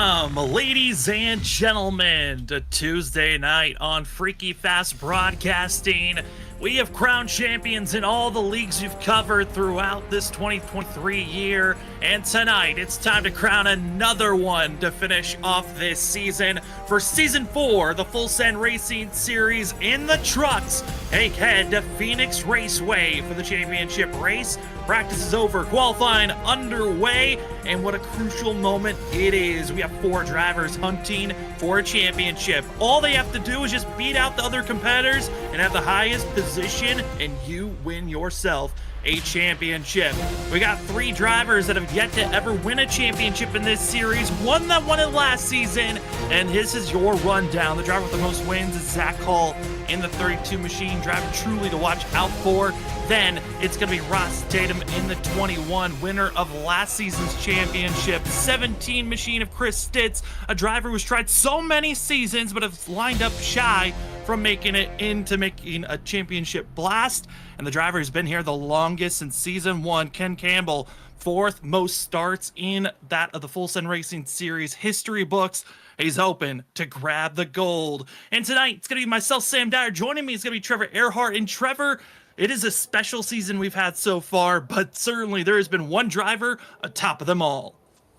Welcome, ladies and gentlemen, to Tuesday night on Freaky Fast Broadcasting. We have crowned champions in all the leagues you've covered throughout this 2023 year, and tonight it's time to crown another one to finish off this season. For Season 4, the Full Send Racing Series in the trucks, take head to Phoenix Raceway for the championship race. Practice is over, qualifying underway, and what a crucial moment it is. We have 4 drivers hunting for a championship. All they have to do is just beat out the other competitors and have the highest position, and you win yourself a championship. We got 3 drivers that have yet to ever win a championship in this series. One that won it last season, and this is your rundown. The driver with the most wins is Zach Hall in the 32 machine, driver truly to watch out for. Then it's going to be Ross Tatum in the 21, winner of last season's championship. 17 machine of Chris Stitz, a driver who's tried so many seasons but has lined up shy from making it into making a championship blast. And the driver who's been here the longest since season 1, Ken Campbell, 4th most starts in that of the Full Send Racing Series history books. He's hoping to grab the gold. And tonight, it's going to be myself, Sam Dyer. Joining me is going to be Trevor Earhart. And Trevor, it is a special season we've had so far, but certainly there has been one driver atop of them all.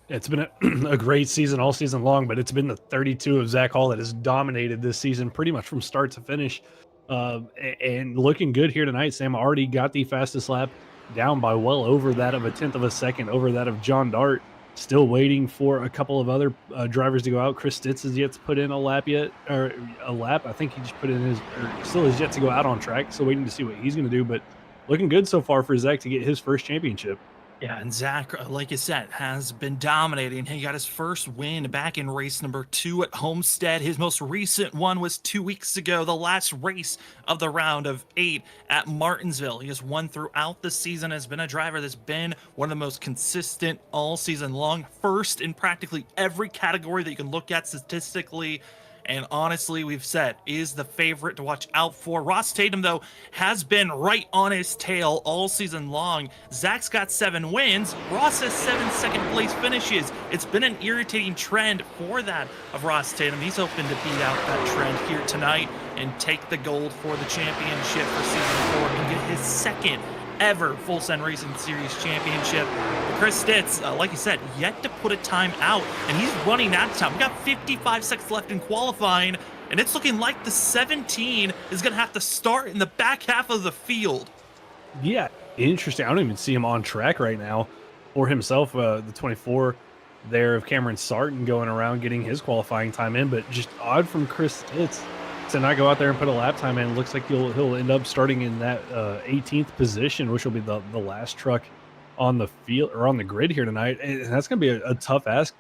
It's been a great season all season long, but it's been the 32 of Zach Hall that has dominated this season pretty much from start to finish. And looking good here tonight. Sam already got the fastest lap, down by well over that of a tenth of a second over that of John Dart. Still waiting for a couple of other drivers to go out. Chris Stitz has yet to put in a lap yet, or a lap. I think he just put in his, or still has yet to go out on track. So waiting to see what he's going to do, but looking good so far for Zach to get his first championship. Yeah, and Zach, like you said, has been dominating. He got his first win back in race number 2 at Homestead. His most recent one was 2 weeks ago, the last race of the round of 8 at Martinsville. He has won throughout the season, has been a driver that's been one of the most consistent all season long, first in practically every category that you can look at statistically. And honestly, we've said, is the favorite to watch out for. Ross Tatum, though, has been right on his tail all season long. Zach's got 7 wins. Ross has 7 second-place finishes. It's been an irritating trend for that of Ross Tatum. He's hoping to beat out that trend here tonight and take the gold for the championship for Season 4 and get his second ever Full Send Racing Series championship. But Chris Stitz, like you said, yet to put a time out, and he's running out of time. We got 55 seconds left in qualifying, and it's looking like the 17 is going to have to start in the back half of the field. Yeah, interesting. I don't even see him on track right now or himself. The 24 there of Cameron Sarton going around getting his qualifying time in, but just odd from Chris Stitz to not go out there and put a lap time in. It looks like he'll end up starting in that 18th position, which will be the last truck on the field or on the grid here tonight. And that's going to be a tough ask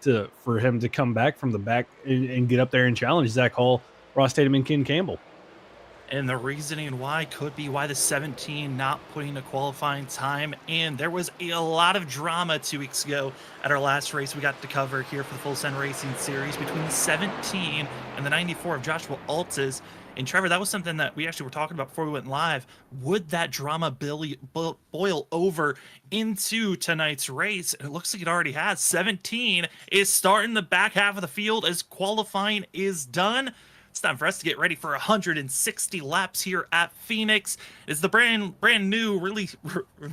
for him to come back from the back and get up there and challenge Zach Hall, Ross Tatum, and Ken Campbell. And the reasoning why could be why the 17 not putting a qualifying time in. There was a lot of drama 2 weeks ago at our last race we got to cover here for the Full Send Racing Series between the 17 and the 94 of Joshua Altes. And Trevor, that was something that we actually were talking about before we went live. Would that drama boil over into tonight's race? And it looks like it already has. 17 is starting the back half of the field as qualifying is done. It's time for us to get ready for 160 laps here at Phoenix. It's the brand new, really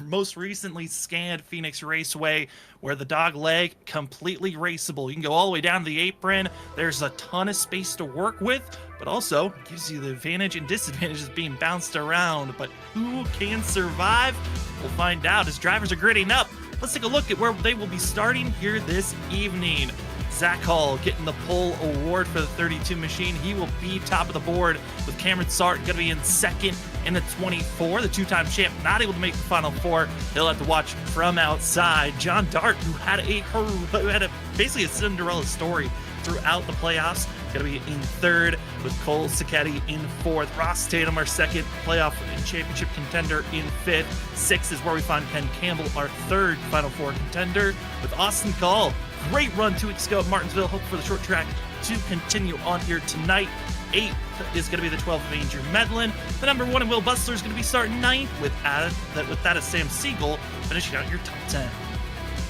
most recently scanned Phoenix Raceway, where the dog leg completely raceable. You can go all the way down to the apron. There's a ton of space to work with, but also gives you the advantage and disadvantages being bounced around. But who can survive? We'll find out as drivers are gridding up. Let's take a look at where they will be starting here this evening. Zach Hall getting the pole award for the 32 machine. He will be top of the board with Cameron Sarton going to be in second in the 24. The 2-time champ not able to make the Final 4. He'll have to watch from outside. John Dart, who had basically a Cinderella story throughout the playoffs, going to be in third with Cole Sacchetti in fourth. Ross Tatum, our second playoff and championship contender, in fifth. Sixth is where we find Ken Campbell, our third Final 4 contender, with Austin Call. Great run 2 weeks ago at Martinsville. Hope for the short track to continue on here tonight. 8th is going to be the 12th of Andrew Medlin. The number 1 in Will Bustler is going to be starting 9th with that is Sam Siegel, finishing out your top 10.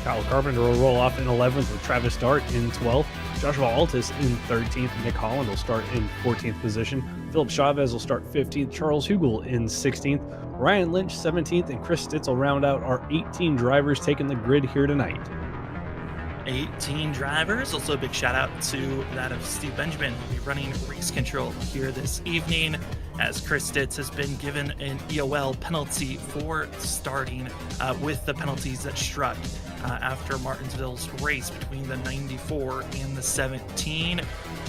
Kyle Carpenter will roll off in 11th with Travis Dart in 12th. Joshua Altus in 13th. Nick Holland will start in 14th position. Philip Chavez will start 15th. Charles Hugel in 16th. Ryan Lynch 17th, and Chris Stitz will round out our 18 drivers taking the grid here tonight. 18 drivers. Also a big shout out to that of Steve Benjamin, who will be running race control here this evening, as Chris Stitz has been given an EOL penalty for starting with the penalties that struck after Martinsville's race between the 94 and the 17.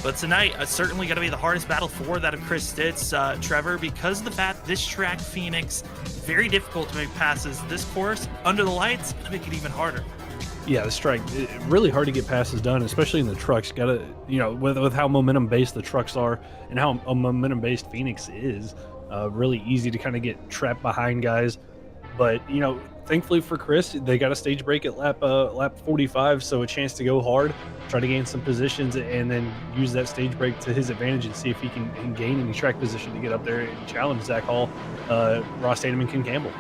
But tonight, certainly going to be the hardest battle for that of Chris Stitz, Trevor, because of the fact this track, Phoenix, very difficult to make passes. This course, under the lights, going to make it even harder. Yeah, the strike, really hard to get passes done, especially in the trucks. Got to, with how momentum based the trucks are and how a momentum based Phoenix is, really easy to kind of get trapped behind guys. But, thankfully for Chris, they got a stage break at lap 45, so a chance to go hard, try to gain some positions, and then use that stage break to his advantage and see if he can gain any track position to get up there and challenge Zach Hall, Ross Tatum, and Ken Campbell.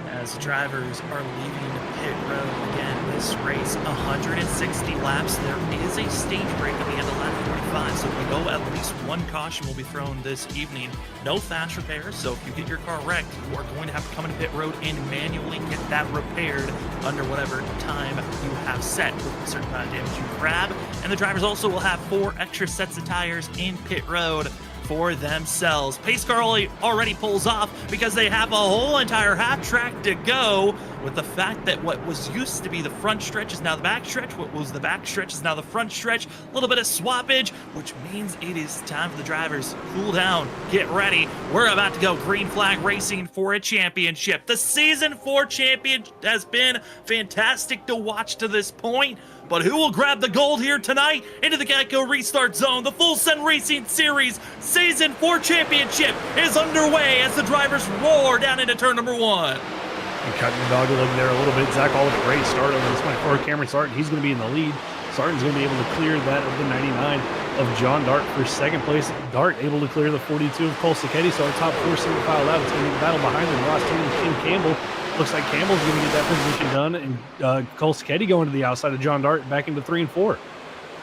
As drivers are leaving pit road again this race, 160 laps. There is a stage break at the end of lap 45, so we know at least one caution will be thrown this evening. No fast repairs, so if you get your car wrecked, you are going to have to come into pit road and manually get that repaired under whatever time you have set with a certain amount of damage you grab. And the drivers also will have 4 extra sets of tires in pit road for themselves. Pace car already pulls off because they have a whole entire half track to go, with the fact that what was used to be the front stretch is now the back stretch. What was the back stretch is now the front stretch. A little bit of swappage, which means it is time for the drivers. Cool down, get ready. We're about to go green flag racing for a championship. The season 4 champion has been fantastic to watch to this point. But who will grab the gold here tonight? Into the Geico Restart Zone. The Full Send Racing Series Season 4 Championship is underway as the drivers roar down into turn number 1. And cutting the dog leg there a little bit. Zach Hall with a great start on this one for Cameron Sarton. He's going to be in the lead. Sarton's going to be able to clear that of the 99 of John Dart for second place. Dart able to clear the 42 of Cole Sacchetti. So our top 4 single file out. It's going to be the battle behind them. Ross Taylor and Ken Campbell. Looks like Campbell's going to get that position done, and Cole Sacchetti going to the outside of John Dart back into 3 and 4.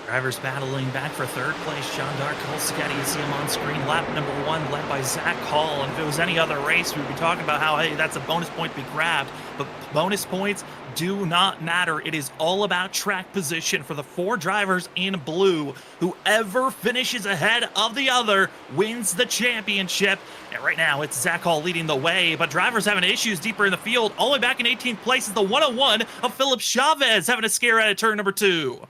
Drivers battling back for third place. John Dart, Cole Sacchetti, you see him on screen. Lap number 1 led by Zach Hall. And if it was any other race, we'd be talking about how, hey, that's a bonus point to be grabbed. But bonus points do not matter. It is all about track position for the 4 drivers in blue. Whoever finishes ahead of the other wins the championship. And right now, it's Zach Hall leading the way, but drivers having issues deeper in the field. All the way back in 18th place is the 101 of Philip Chavez having a scare out of turn number 2.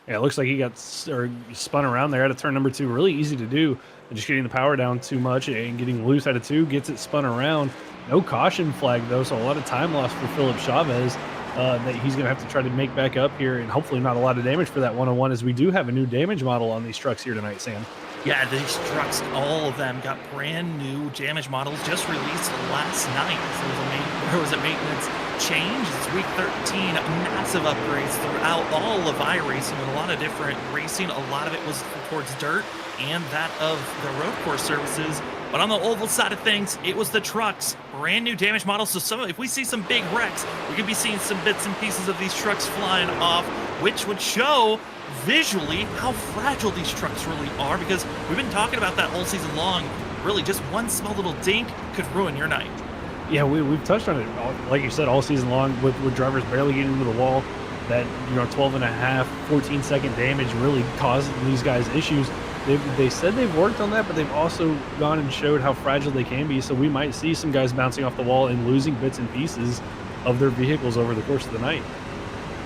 Yeah, it looks like he got spun around there out of turn number 2. Really easy to do. Just getting the power down too much and getting loose out of 2. Gets it spun around. No caution flag, though, so a lot of time lost for Philip Chavez that he's going to have to try to make back up here, and hopefully not a lot of damage for that 101, as we do have a new damage model on these trucks here tonight, Sam. Yeah, these trucks, all of them, got brand new damage models just released last night. So there was a maintenance change. It's week 13, massive upgrades throughout all of iRacing with a lot of different racing. A lot of it was towards dirt and that of the road course services. But on the oval side of things, it was the trucks, brand new damage models. So if we see some big wrecks, we could be seeing some bits and pieces of these trucks flying off, which would show visually how fragile these trucks really are, because we've been talking about that all season long. Really, just one small little dink could ruin your night. Yeah, we've touched on it, like you said, all season long with drivers barely getting into the wall. That 12 and a half, 14-second damage really caused these guys issues. They said they've worked on that, but they've also gone and showed how fragile they can be. So we might see some guys bouncing off the wall and losing bits and pieces of their vehicles over the course of the night.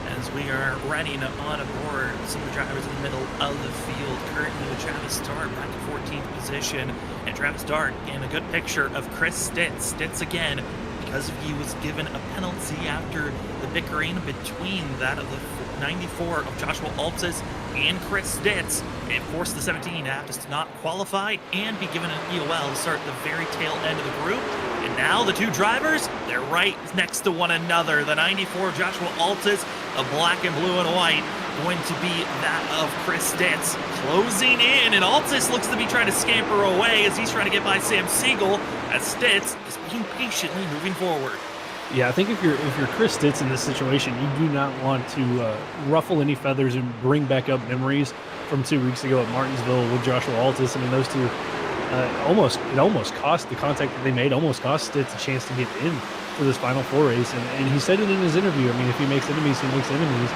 As we are riding on aboard, some of the drivers in the middle of the field, currently with Travis Dart back in 14th position. And Travis Dart getting a good picture of Chris Stitz. Stitz again, because he was given a penalty after the bickering between that of the 94 of Joshua Altus and Chris Stitz. It forced the 17 to have to not qualify and be given an EOL to start the very tail end of the group. And now the 2 drivers, they're right next to one another. The 94 Joshua Altus, a black and blue and white, going to be that of Chris Stitz. Closing in, and Altus looks to be trying to scamper away as he's trying to get by Sam Siegel, as Stitz is being patiently moving forward. Yeah, I think if you're Chris Stitz in this situation, you do not want to ruffle any feathers and bring back up memories from 2 weeks ago at Martinsville with Joshua Altus. I mean, those two almost cost the contact that they made, almost cost Stitz a chance to get in for this Final Four race. And he said it in his interview. I mean, if he makes enemies, he makes enemies.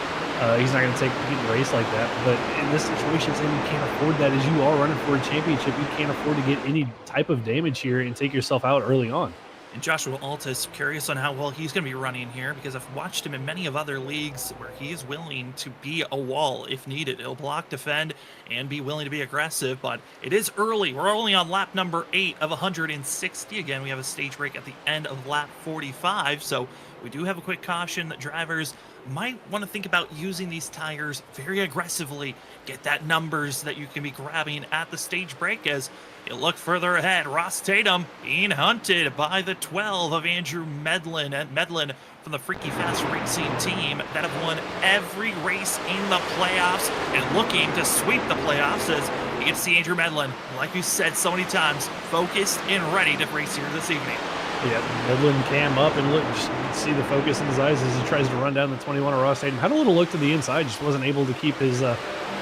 He's not going to take getting a race like that. But in this situation, Sam, you can't afford that. As you are running for a championship, you can't afford to get any type of damage here and take yourself out early on. And Joshua Altus, curious on how well he's going to be running here, because I've watched him in many of other leagues where he is willing to be a wall if needed. He'll block, defend, and be willing to be aggressive, but it is early. We're only on lap number 8 of 160. Again, we have a stage break at the end of lap 45, so we do have a quick caution that drivers might want to think about using these tires very aggressively. Get that numbers that you can be grabbing at the stage break. As you look further ahead, Ross Tatum being hunted by the 12 of Andrew Medlin, and Medlin from the Freaky Fast Racing team that have won every race in the playoffs and looking to sweep the playoffs. As you can see Andrew Medlin, like we said so many times, focused and ready to race here this evening. Yeah, Medlin cam up and look, just see the focus in his eyes as he tries to run down the 21 of Ross Tatum. Had a little look to the inside, just wasn't able to keep his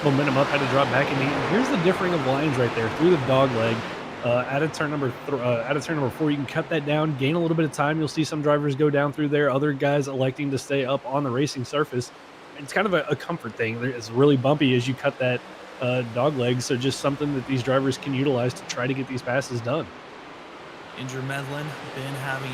momentum up, had to drop back. And here's the differing of lines right there through the dog leg. Out of turn number 4, you can cut that down, gain a little bit of time. You'll see some drivers go down through there, other guys electing to stay up on the racing surface. It's kind of a comfort thing. It's really bumpy as you cut that dog leg, so just something that these drivers can utilize to try to get these passes done. Andrew Medlin been having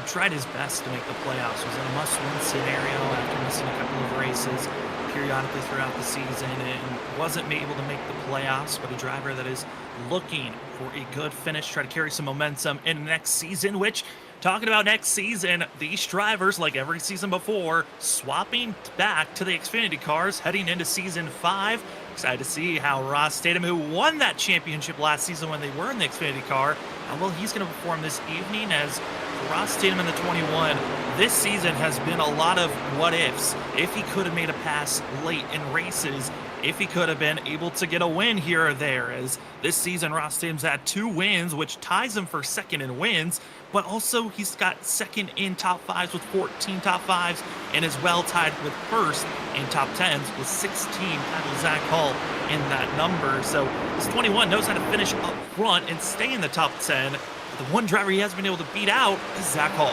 tried his best to make the playoffs. Was in a must-win scenario after missing a couple of races periodically throughout the season, and wasn't able to make the playoffs. But a driver that is looking for a good finish, try to carry some momentum in next season. Which, talking about next season, these drivers, like every season before, swapping back to the Xfinity cars heading into season 5. Excited to see how Ross Tatum, who won that championship last season when they were in the Xfinity car, how well he's going to perform this evening. As for Ross Tatum in the 21, this season has been a lot of what ifs. If he could have made a pass late in races, if he could have been able to get a win here or there. As this season, Ross Tatum's had 2 wins, which ties him for second in wins, but also he's got second in top 5s with 14 top 5s, and is well tied with first in top 10s with 16, tied with Zach Hall in that number. So this 21 knows how to finish up front and stay in the top 10. But the one driver he hasn't been able to beat out is Zach Hall.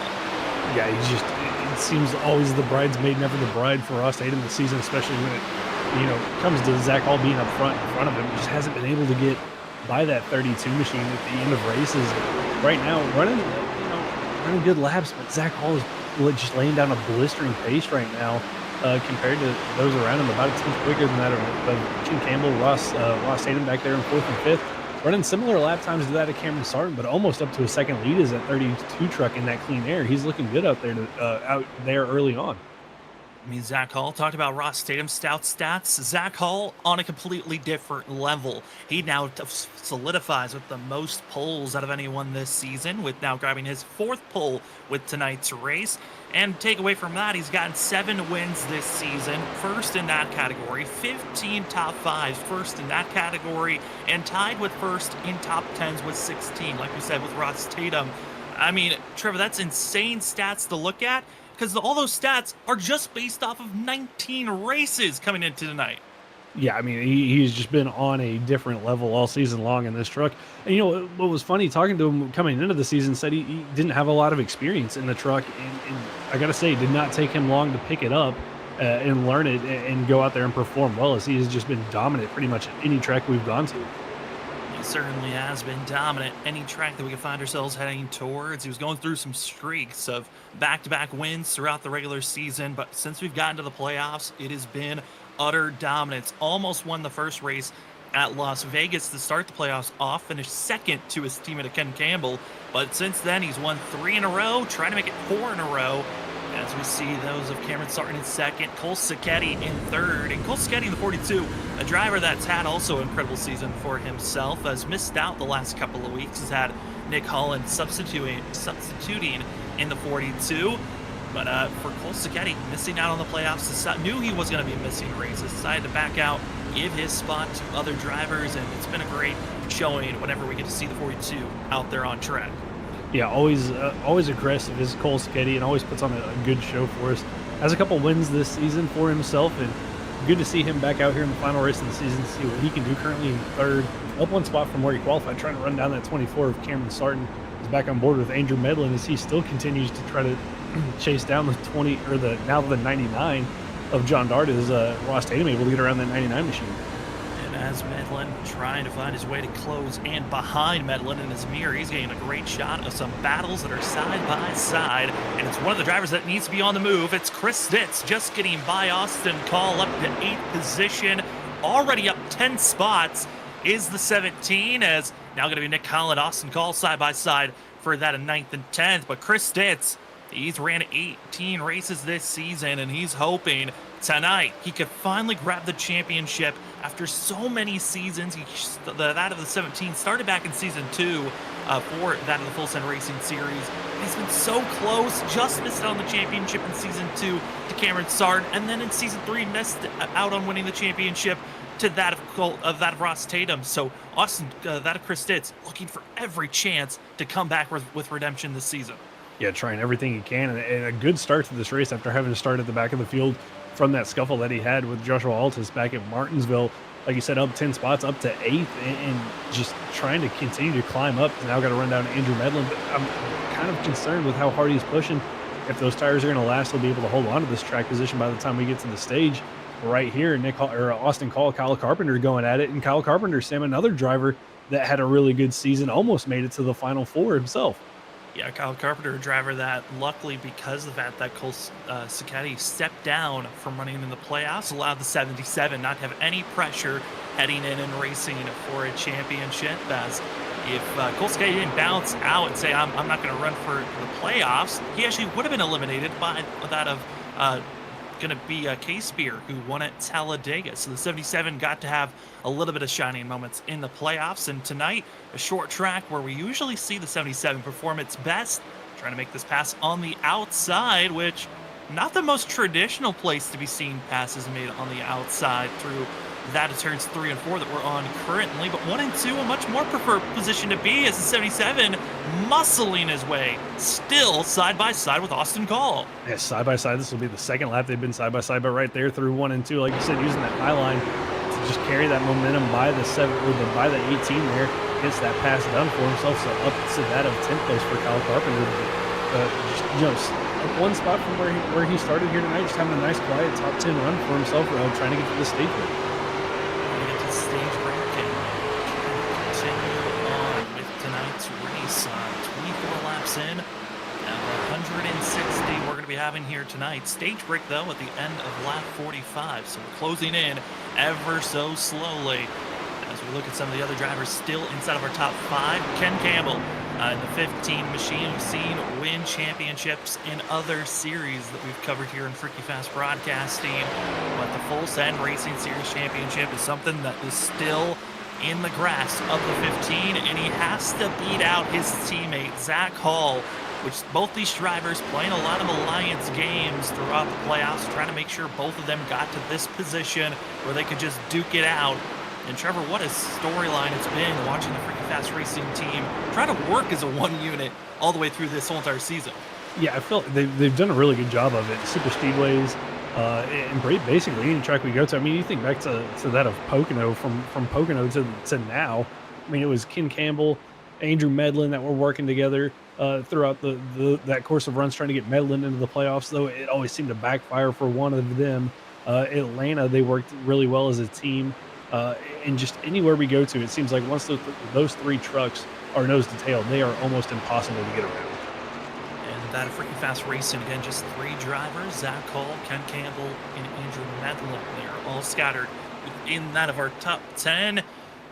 Yeah, it seems always the bridesmaid, never the bride for Ross Tatum this season, especially when it comes to Zach Hall being up front in front of him. Just hasn't been able to get by that 32 machine at the end of races. Right now, running good laps, but Zach Hall is just laying down a blistering pace right now compared to those around him. About a tenth quicker than that of Jim Campbell, Ross Tatum back there in 4th and 5th. Running similar lap times to that of Cameron Sarton, but almost up to a second lead is that 32 truck in that clean air. He's looking good out there early on. I mean, Zach Hall talked about Ross Tatum's stout stats. Zach Hall on a completely different level. He now solidifies with the most poles out of anyone this season, with now grabbing his 4th pole with tonight's race. And take away from that, he's gotten 7 wins this season, first in that category, 15 top 5s, first in that category, and tied with first in top 10s with 16, like we said with Ross Tatum. I mean, Trevor, that's insane stats to look at, because all those stats are just based off of 19 races coming into tonight. Yeah, I mean, he's just been on a different level all season long in this truck. And what was funny, talking to him coming into the season, said he didn't have a lot of experience in the truck. And I got to say, it did not take him long to pick it up and learn it and go out there and perform well, as he has just been dominant pretty much at any track we've gone to. He certainly has been dominant any track that we can find ourselves heading towards. He was going through some streaks of back-to-back wins throughout the regular season, but since we've gotten to the playoffs, it has been utter dominance. Almost won the first race at Las Vegas to start the playoffs off, finished second to his teammate Ken Campbell, but since then he's won 3 in a row, trying to make it 4 in a row. As we see those of Cameron Sarton in second, Cole Sacchetti in third, and Cole Sacchetti in the 42, a driver that's had also an incredible season for himself, has missed out the last couple of weeks, has had Nick Holland substituting in the 42. But for Cole Sacchetti, missing out on the playoffs, knew he was going to be missing races, decided to back out, give his spot to other drivers, and it's been a great showing whenever we get to see the 42 out there on track. Yeah, always aggressive is Cole Sacchetti, and always puts on a good show for us. Has a couple wins this season for himself, and good to see him back out here in the final race of the season, see what he can do. Currently in third, up one spot from where he qualified, trying to run down that 24 of Cameron Sarton. Is back on board with Andrew Medlin as he still continues to try to chase down the 20 or the 99 of John Dart. Is Ross Tatum able to get around that 99 machine? And as Medlin trying to find his way to close and behind Medlin in his mirror, he's getting a great shot of some battles that are side by side. And it's one of the drivers that needs to be on the move. It's Chris Stitz just getting by Austin Call up to 8th position, already up 10 spots. Is the 17 as now going to be Nick Collin, Austin Call side by side for that in 9th and 10th. But Chris Stitz, he's ran 18 races this season, and he's hoping tonight he could finally grab the championship after so many seasons. That of the 17 started back in season 2 for that of the Full Send Racing Series. He's been so close, just missed out on the championship in season 2 to Cameron Sarton, and then in season 3 missed out on winning the championship to that of Ross Tatum. So Austin, that of Chris Stitz, looking for every chance to come back with redemption this season. Yeah, trying everything he can, and a good start to this race after having to start at the back of the field from that scuffle that he had with Joshua Altus back at Martinsville. Like you said, up 10 spots, up to 8th, and just trying to continue to climb up. Now got to run down to Andrew Medlin, but I'm kind of concerned with how hard he's pushing. If those tires are going to last, he'll be able to hold on to this track position by the time we get to the stage. Right here, Austin Call, Kyle Carpenter going at it, and Kyle Carpenter, Sam, another driver that had a really good season, almost made it to the Final Four himself. Yeah, Kyle Carpenter, a driver that luckily, because of that Cole Sacchetti stepped down from running in the playoffs, allowed the 77 not to have any pressure heading in and racing for a championship. As if Cole Sacchetti didn't bounce out and say, I'm not going to run for the playoffs, he actually would have been eliminated by that of going to be Case Spear, who won at Talladega. So the 77 got to have a little bit of shining moments in the playoffs. And tonight, a short track where we usually see the 77 perform its best, trying to make this pass on the outside, which not the most traditional place to be seeing passes made on the outside through that of turns 3 and 4 that we're on currently. But 1 and 2, a much more preferred position to be as the 77 muscling his way still side by side with Austin Call. Yeah, side by side. This will be the second lap they've been side by side, but right there through 1 and 2, like you said, using that high line to just carry that momentum by the 18 there, gets that pass done for himself. So up to that of 10th place for Kyle Carpenter. Just up one spot from where he started here tonight, just having a nice quiet top 10 run for himself, trying to get to the stage break. Stage break and continue on with tonight's race. 24 laps in, now 160 we're going to be having here tonight. Stage break though at the end of lap 45, so we're closing in ever so slowly. As we look at some of the other drivers still inside of our top 5, Ken Campbell in the 15 machine, we've seen win championships in other series that we've covered here in Freaky Fast Broadcasting. But the Full Send Racing Series Championship is something that is still in the grasp of the 15, and he has to beat out his teammate, Zach Hall, which both these drivers playing a lot of alliance games throughout the playoffs, trying to make sure both of them got to this position where they could just duke it out. And Trevor, what a storyline it's been watching the Freaky Fast Racing team try to work as a one unit all the way through this whole entire season. Yeah, I feel they've done a really good job of it. Super speedways, and basically any track we go to. I mean, you think back to that of Pocono, from Pocono to now. I mean, it was Ken Campbell, Andrew Medlin that were working together throughout that course of runs, trying to get Medlin into the playoffs. Though it always seemed to backfire for one of them. Atlanta, they worked really well as a team. And just anywhere we go to, it seems like once those 3 trucks are nose to tail, they are almost impossible to get around. And that Freaky Fast Racing, again, just 3 drivers, Zach Hall, Ken Campbell, and Andrew Medlin. They are all scattered within that of our top 10.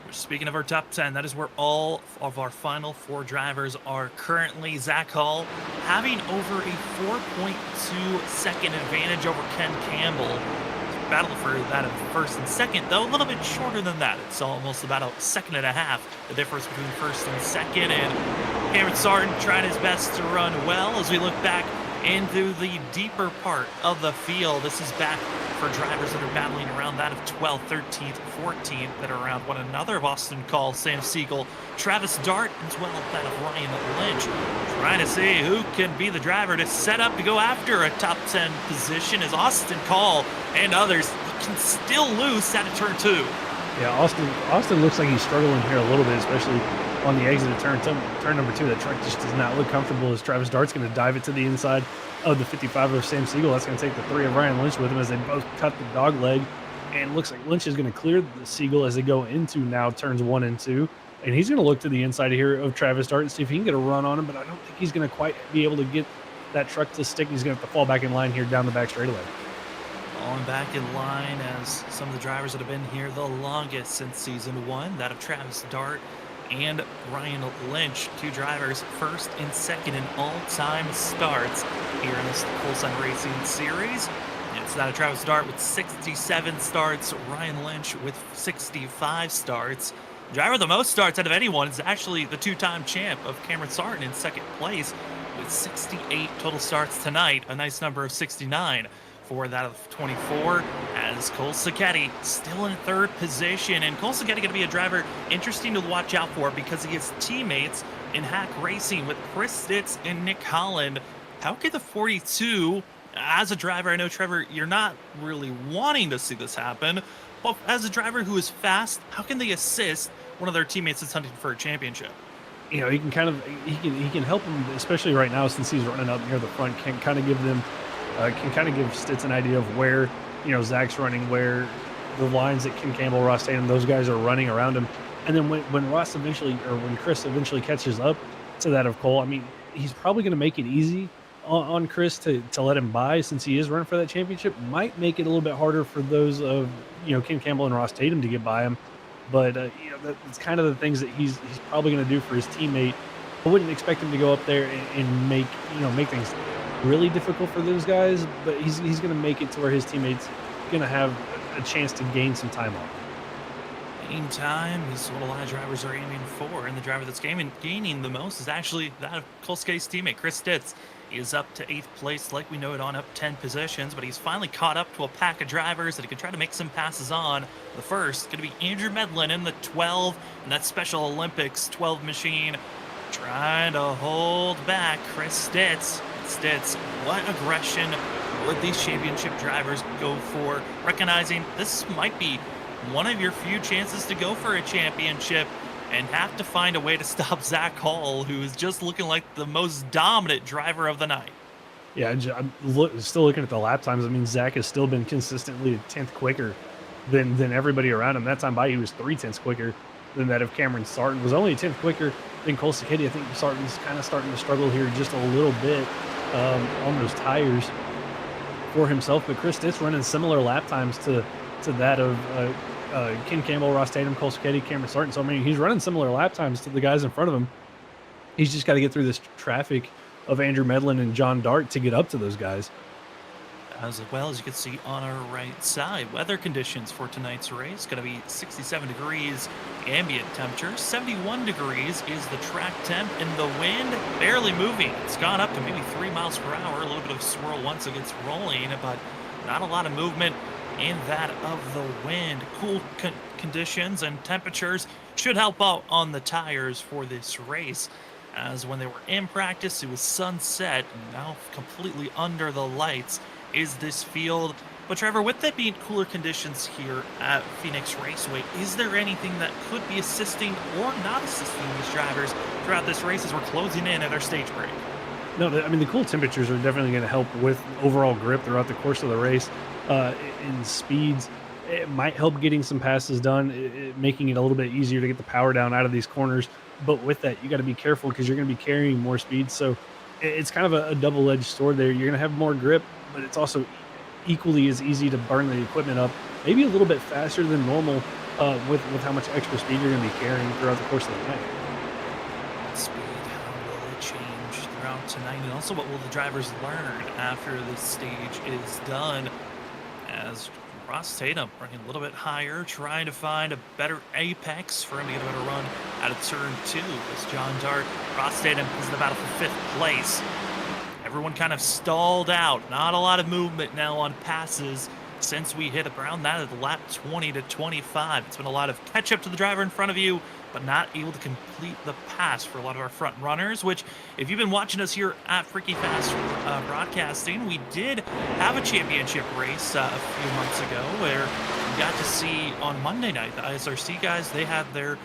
Speaking of our top 10, that is where all of our final 4 drivers are currently. Zach Hall having over a 4.2 second advantage over Ken Campbell. Battle for that of first and second, though a little bit shorter than that. It's almost about a second and a half, the difference between first and second. And Cameron Sarton trying his best to run well as we look back into the deeper part of the field. This is back for drivers that are battling around that of 12th, 13th, 14th that are around one another of Austin Call, Sam Siegel, Travis Dart, as well as that of Ryan Lynch. Trying to see who can be the driver to set up to go after a top 10 position as Austin Call and others can still lose out of turn 2. Yeah, Austin looks like he's struggling here a little bit, especially on the exit of turn number 2. That truck just does not look comfortable as Travis Dart's going to dive it to the inside of the 55 of Sam Siegel. That's going to take the 3 of Ryan Lynch with him as they both cut the dog leg. And it looks like Lynch is going to clear the Siegel as they go into now turns 1 and 2. And he's going to look to the inside here of Travis Dart and see if he can get a run on him, but I don't think he's going to quite be able to get that truck to stick. He's going to have to fall back in line here down the back straightaway. Falling back in line as some of the drivers that have been here the longest since season 1, that of Travis Dart and Ryan Lynch, 2 drivers first and second in all-time starts here in this Full Sun Racing Series. It's that of Travis Dart with 67 starts, Ryan Lynch with 65 starts. The driver with the most starts out of anyone is actually the 2-time champ of Cameron Sarton in second place with 68 total starts tonight, a nice number of 69 for that of 24, as Cole Sacchetti still in 3rd position. And Cole Sacchetti going to be a driver interesting to watch out for because he has teammates in Hack Racing with Chris Stitz and Nick Holland. How can the 42, as a driver, I know, Trevor, you're not really wanting to see this happen, but as a driver who is fast, how can they assist one of their teammates that's hunting for a championship? You know, he can help him, especially right now since he's running up near the front, can kind of give Stitz an idea of where, you know, Zach's running, where the lines that Ken Campbell, Ross Tatum, those guys are running around him. And then when Chris eventually catches up to that of Cole, I mean, he's probably going to make it easy on Chris to let him by, since he is running for that championship. Might make it a little bit harder for those of, you know, Ken Campbell and Ross Tatum to get by him. But, you know, that's kind of the things that he's probably going to do for his teammate. I wouldn't expect him to go up there and make things really difficult for those guys, but he's going to make it to where his teammates going to have a chance to gain some time off. Gain time is what a lot of drivers are aiming for, and the driver that's gaining the most is actually that of Cole Sacchetti's teammate, Chris Stitz. He is up to 8th place, like we know it, on up 10 positions, but he's finally caught up to a pack of drivers that he can try to make some passes on. The first going to be Andrew Medlin in the 12, and that Special Olympics 12 machine, trying to hold back Chris Stitz. Stitz, what aggression would these championship drivers go for, recognizing this might be one of your few chances to go for a championship, and have to find a way to stop Zach Hall, who is just looking like the most dominant driver of the night. Yeah, I'm still looking at the lap times. I mean, Zach has still been consistently a 10th quicker than everybody around him. That time by, he was 3/10 quicker than that of Cameron Sarton. Was only a 10th quicker than Cole Sacchetti. I think Sarton's kind of starting to struggle here just a little bit on those tires for himself. But Chris Stitz running similar lap times to that of Ken Campbell, Ross Tatum, Cole Sacchetti, Cameron Sarton. So, I mean, he's running similar lap times to the guys in front of him. He's just got to get through this traffic of Andrew Medlin and John Dart to get up to those guys. As well, as you can see on our right side, weather conditions for tonight's race going to be 67 degrees ambient temperature, 71 degrees is the track temp, and the wind barely moving. It's gone up to maybe 3 miles per hour, a little bit of swirl once it gets rolling, but not a lot of movement in that of the wind. Cool conditions and temperatures should help out on the tires for this race, as when they were in practice it was sunset, and now completely under the lights is this field. But Trevor, with that being cooler conditions here at Phoenix Raceway, is there anything that could be assisting or not assisting these drivers throughout this race as we're closing in at our stage break? No, I mean, the cool temperatures are definitely going to help with overall grip throughout the course of the race. In speeds, it might help getting some passes done, making it a little bit easier to get the power down out of these corners. But with that, you got to be careful because you're going to be carrying more speed. So it's kind of a double-edged sword there. You're going to have more grip, but it's also equally as easy to burn the equipment up, maybe a little bit faster than normal with how much extra speed you're going to be carrying throughout the course of the night. Speed, how will it change throughout tonight? And also, what will the drivers learn after this stage is done? As Ross Tatum running a little bit higher, trying to find a better apex for him to get a better run out of turn 2. As John Dart, Ross Tatum is in the battle for 5th place. Everyone kind of stalled out. Not a lot of movement now on passes since we hit around that at lap 20 to 25. It's been a lot of catch up to the driver in front of you, but not able to complete the pass for a lot of our front runners, which if you've been watching us here at Freaky Fast Broadcasting, we did have a championship race a few months ago where we got to see on Monday night, the ISRC guys, they had their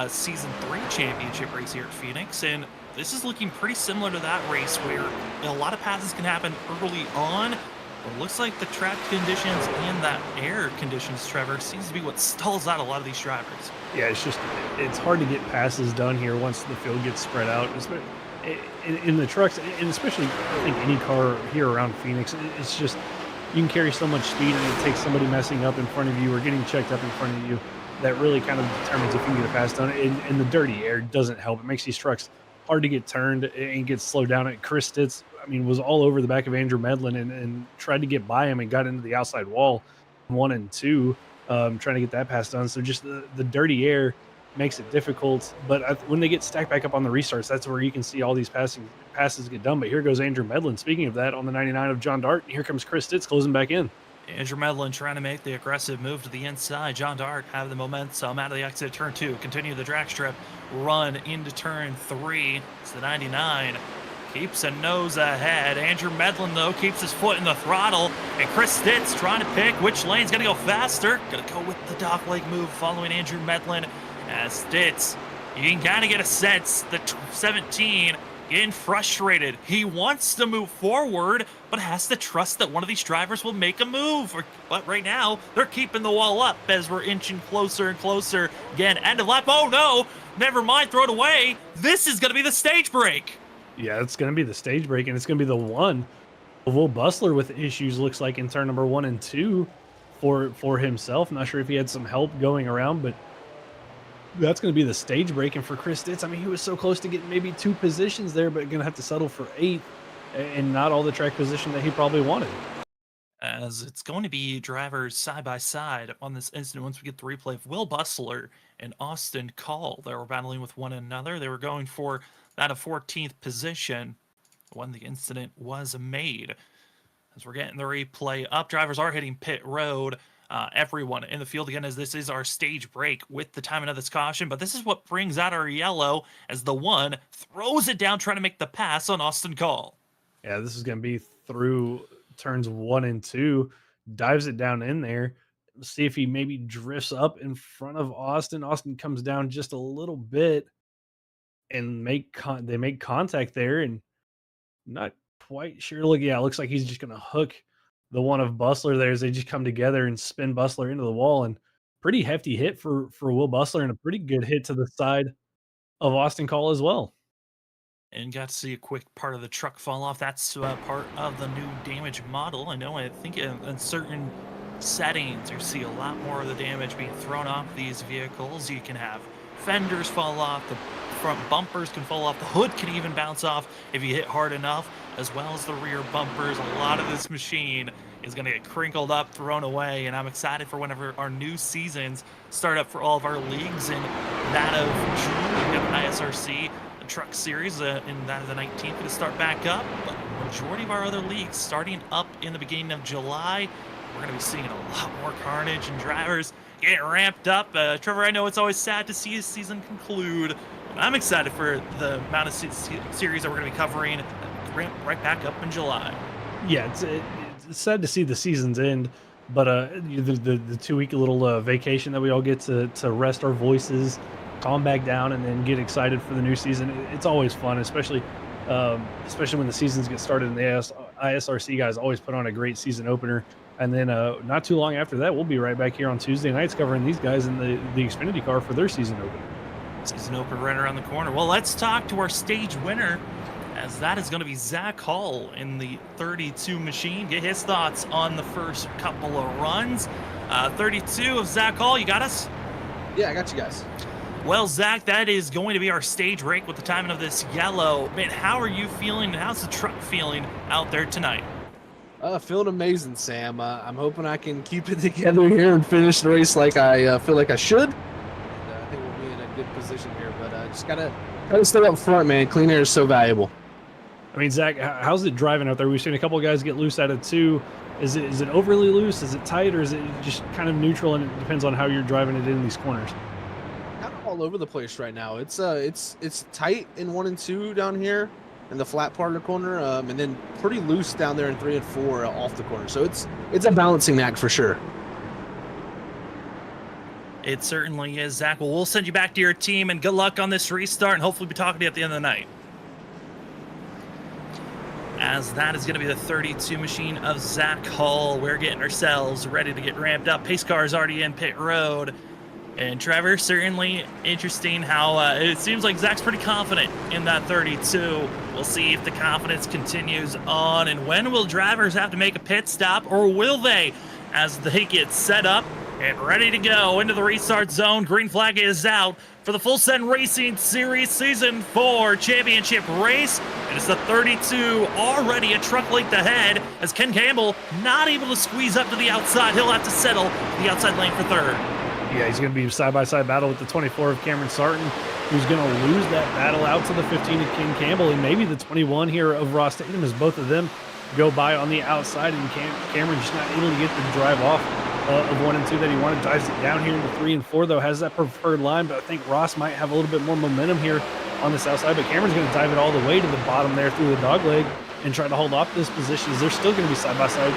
Season 3 championship race here at Phoenix, and this is looking pretty similar to that race where a lot of passes can happen early on. But it looks like the track conditions and that air conditions, Trevor, seems to be what stalls out a lot of these drivers. Yeah, it's hard to get passes done here once the field gets spread out. In the trucks, and especially I think any car here around Phoenix, it's just you can carry so much speed, and it takes somebody messing up in front of you or getting checked up in front of you that really kind of determines if you can get a pass done. And the dirty air doesn't help. It makes these trucks hard to get turned and get slowed down. Chris Stitz, I mean, was all over the back of Andrew Medlin and tried to get by him and got into the outside wall 1 and 2, trying to get that pass done. So just the dirty air makes it difficult. But when they get stacked back up on the restarts, that's where you can see all these passes get done. But here goes Andrew Medlin. Speaking of that, on the 99 of John Dart, here comes Chris Stitz closing back in. Andrew Medlin trying to make the aggressive move to the inside. John Dart have the momentum out of the exit turn 2. Continue the drag strip. Run into turn 3. It's the 99. Keeps a nose ahead. Andrew Medlin, though, keeps his foot in the throttle. And Chris Stitz trying to pick which lane's going to go faster. Going to go with the dock leg move following Andrew Medlin. As Stitz, you can kind of get a sense that 17 getting frustrated. He wants to move forward, but has to trust that one of these drivers will make a move. But right now, they're keeping the wall up as we're inching closer and closer. Again, end of lap. Oh, no. Never mind. Throw it away. This is going to be the stage break. Yeah, it's going to be the stage break, and it's going to be the one. Will Bustler with issues, looks like, in turn number 1 and 2 for himself. Not sure if he had some help going around, but that's going to be the stage break. And for Chris Stitz, I mean, he was so close to getting maybe 2 positions there, but going to have to settle for 8th and not all the track position that he probably wanted. As it's going to be drivers side by side on this incident once we get the replay of Will Bustler and Austin Call. They were battling with one another. They were going for that of 14th position when the incident was made. As we're getting the replay up, drivers are hitting pit road. Everyone in the field again, as this is our stage break with the timing of this caution. But this is what brings out our yellow as the 1 throws it down trying to make the pass on Austin Call. Yeah, this is going to be through turns 1 and 2, dives it down in there. See if he maybe drifts up in front of Austin. Austin comes down just a little bit and they make contact there, and not quite sure. Look, yeah, it looks like he's just going to hook the one of Bustler there as they just come together and spin Bustler into the wall. And pretty hefty hit for Will Bustler, and a pretty good hit to the side of Austin Call as well. And got to see a quick part of the truck fall off. That's part of the new damage model. I think in certain settings, you see a lot more of the damage being thrown off these vehicles. You can have fenders fall off, the front bumpers can fall off, the hood can even bounce off if you hit hard enough, as well as the rear bumpers. A lot of this machine is going to get crinkled up, thrown away, and I'm excited for whenever our new seasons start up for all of our leagues. And that of June, we have an ISRC Truck Series, and that is the 19th going to start back up. But majority of our other leagues starting up in the beginning of July. We're going to be seeing a lot more carnage and drivers getting ramped up. Trevor, I know it's always sad to see a season conclude, but I'm excited for the amount of series that we're going to be covering. Ramp right back up in July. Yeah, it's sad to see the seasons end, but the 2-week little vacation that we all get to rest our voices, calm back down, and then get excited for the new season. It's always fun, especially when the seasons get started. And the ISRC guys always put on a great season opener. And then not too long after that, we'll be right back here on Tuesday nights covering these guys in the Xfinity car for their season opener. Season opener right around the corner. Well, let's talk to our stage winner, as that is going to be Zach Hall in the 32 machine. Get his thoughts on the first couple of runs. 32 of Zach Hall, you got us? Yeah, I got you guys. Well, Zach, that is going to be our stage break with the timing of this yellow. Man, how are you feeling? How's the truck feeling out there tonight? Feeling amazing, Sam. I'm hoping I can keep it together here and finish the race like I feel like I should. And I think we'll be in a good position here, but just gotta stay up front, man. Clean air is so valuable. I mean, Zach, how's it driving out there? We've seen a couple of guys get loose out of 2. Is it overly loose? Is it tight, or is it just kind of neutral? And it depends on how you're driving it in these corners. Kind of all over the place right now. It's tight in 1 and 2 down here in the flat part of the corner, and then pretty loose down there in 3 and 4 off the corner. So it's a balancing act for sure. It certainly is, Zach. Well, we'll send you back to your team, and good luck on this restart, and hopefully be talking to you at the end of the night. As that is going to be the 32 machine of Zach Hall. We're getting ourselves ready to get ramped up. Pace car is already in pit road. And Trevor, certainly interesting how it seems like Zach's pretty confident in that 32. We'll see if the confidence continues on. And when will drivers have to make a pit stop, or will they, as they get set up and ready to go into the restart zone? Green flag is out for the Full Send Racing Series Season 4 Championship race. And it's the 32, already a truck length ahead, as Ken Campbell not able to squeeze up to the outside. He'll have to settle the outside lane for third. Yeah, he's going to be side-by-side battle with the 24 of Cameron Sarton, who's going to lose that battle out to the 15 of Ken Campbell, and maybe the 21 here of Ross Tatum, as both of them go by on the outside, and Cameron just not able to get the drive off of 1 and 2 that he wanted. Drives it down here into 3 and 4, though, has that preferred line, but I think Ross might have a little bit more momentum here on this outside, but Cameron's going to dive it all the way to the bottom there through the dog leg and try to hold off this position. They're still going to be side-by-side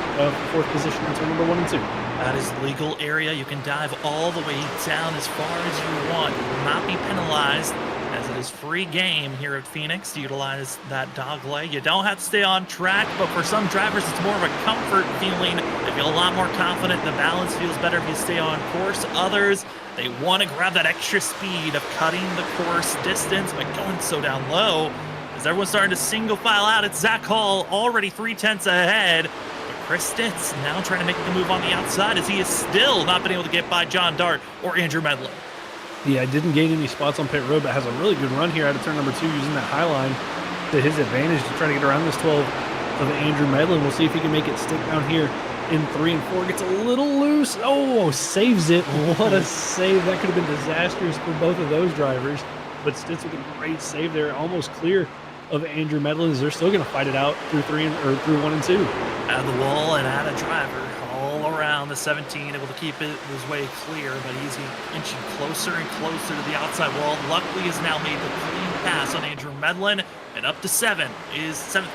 for 4th position in turn number 1 and 2. That is legal area. You can dive all the way down as far as you want. You will not be penalized, as it is free game here at Phoenix to utilize that dog leg. You don't have to stay on track, but for some drivers, it's more of a comfort feeling. They feel a lot more confident. The balance feels better if you stay on course. Others, they want to grab that extra speed of cutting the course distance by going so down low. As everyone's starting to single file out, it's Zach Hall already 3/10 ahead. But Chris Stitz now trying to make the move on the outside, as he has still not been able to get by John Dart or Andrew Medlin. Yeah, didn't gain any spots on pit road, but has a really good run here out of turn number 2, using that high line to his advantage to try to get around this 12 of Andrew Medlin. We'll see if he can make it stick down here in 3 and 4. Gets a little loose. Oh, saves it. What a save. That could have been disastrous for both of those drivers. But Stitz with a great save there, almost clear of Andrew Medlin. They're still going to fight it out through 1 and 2. Out of the wall and out of driver. All around the 17, able to keep his way clear, but he's inching closer and closer to the outside wall. Luckily has now made the clean pass on Andrew Medlin, and up to 7th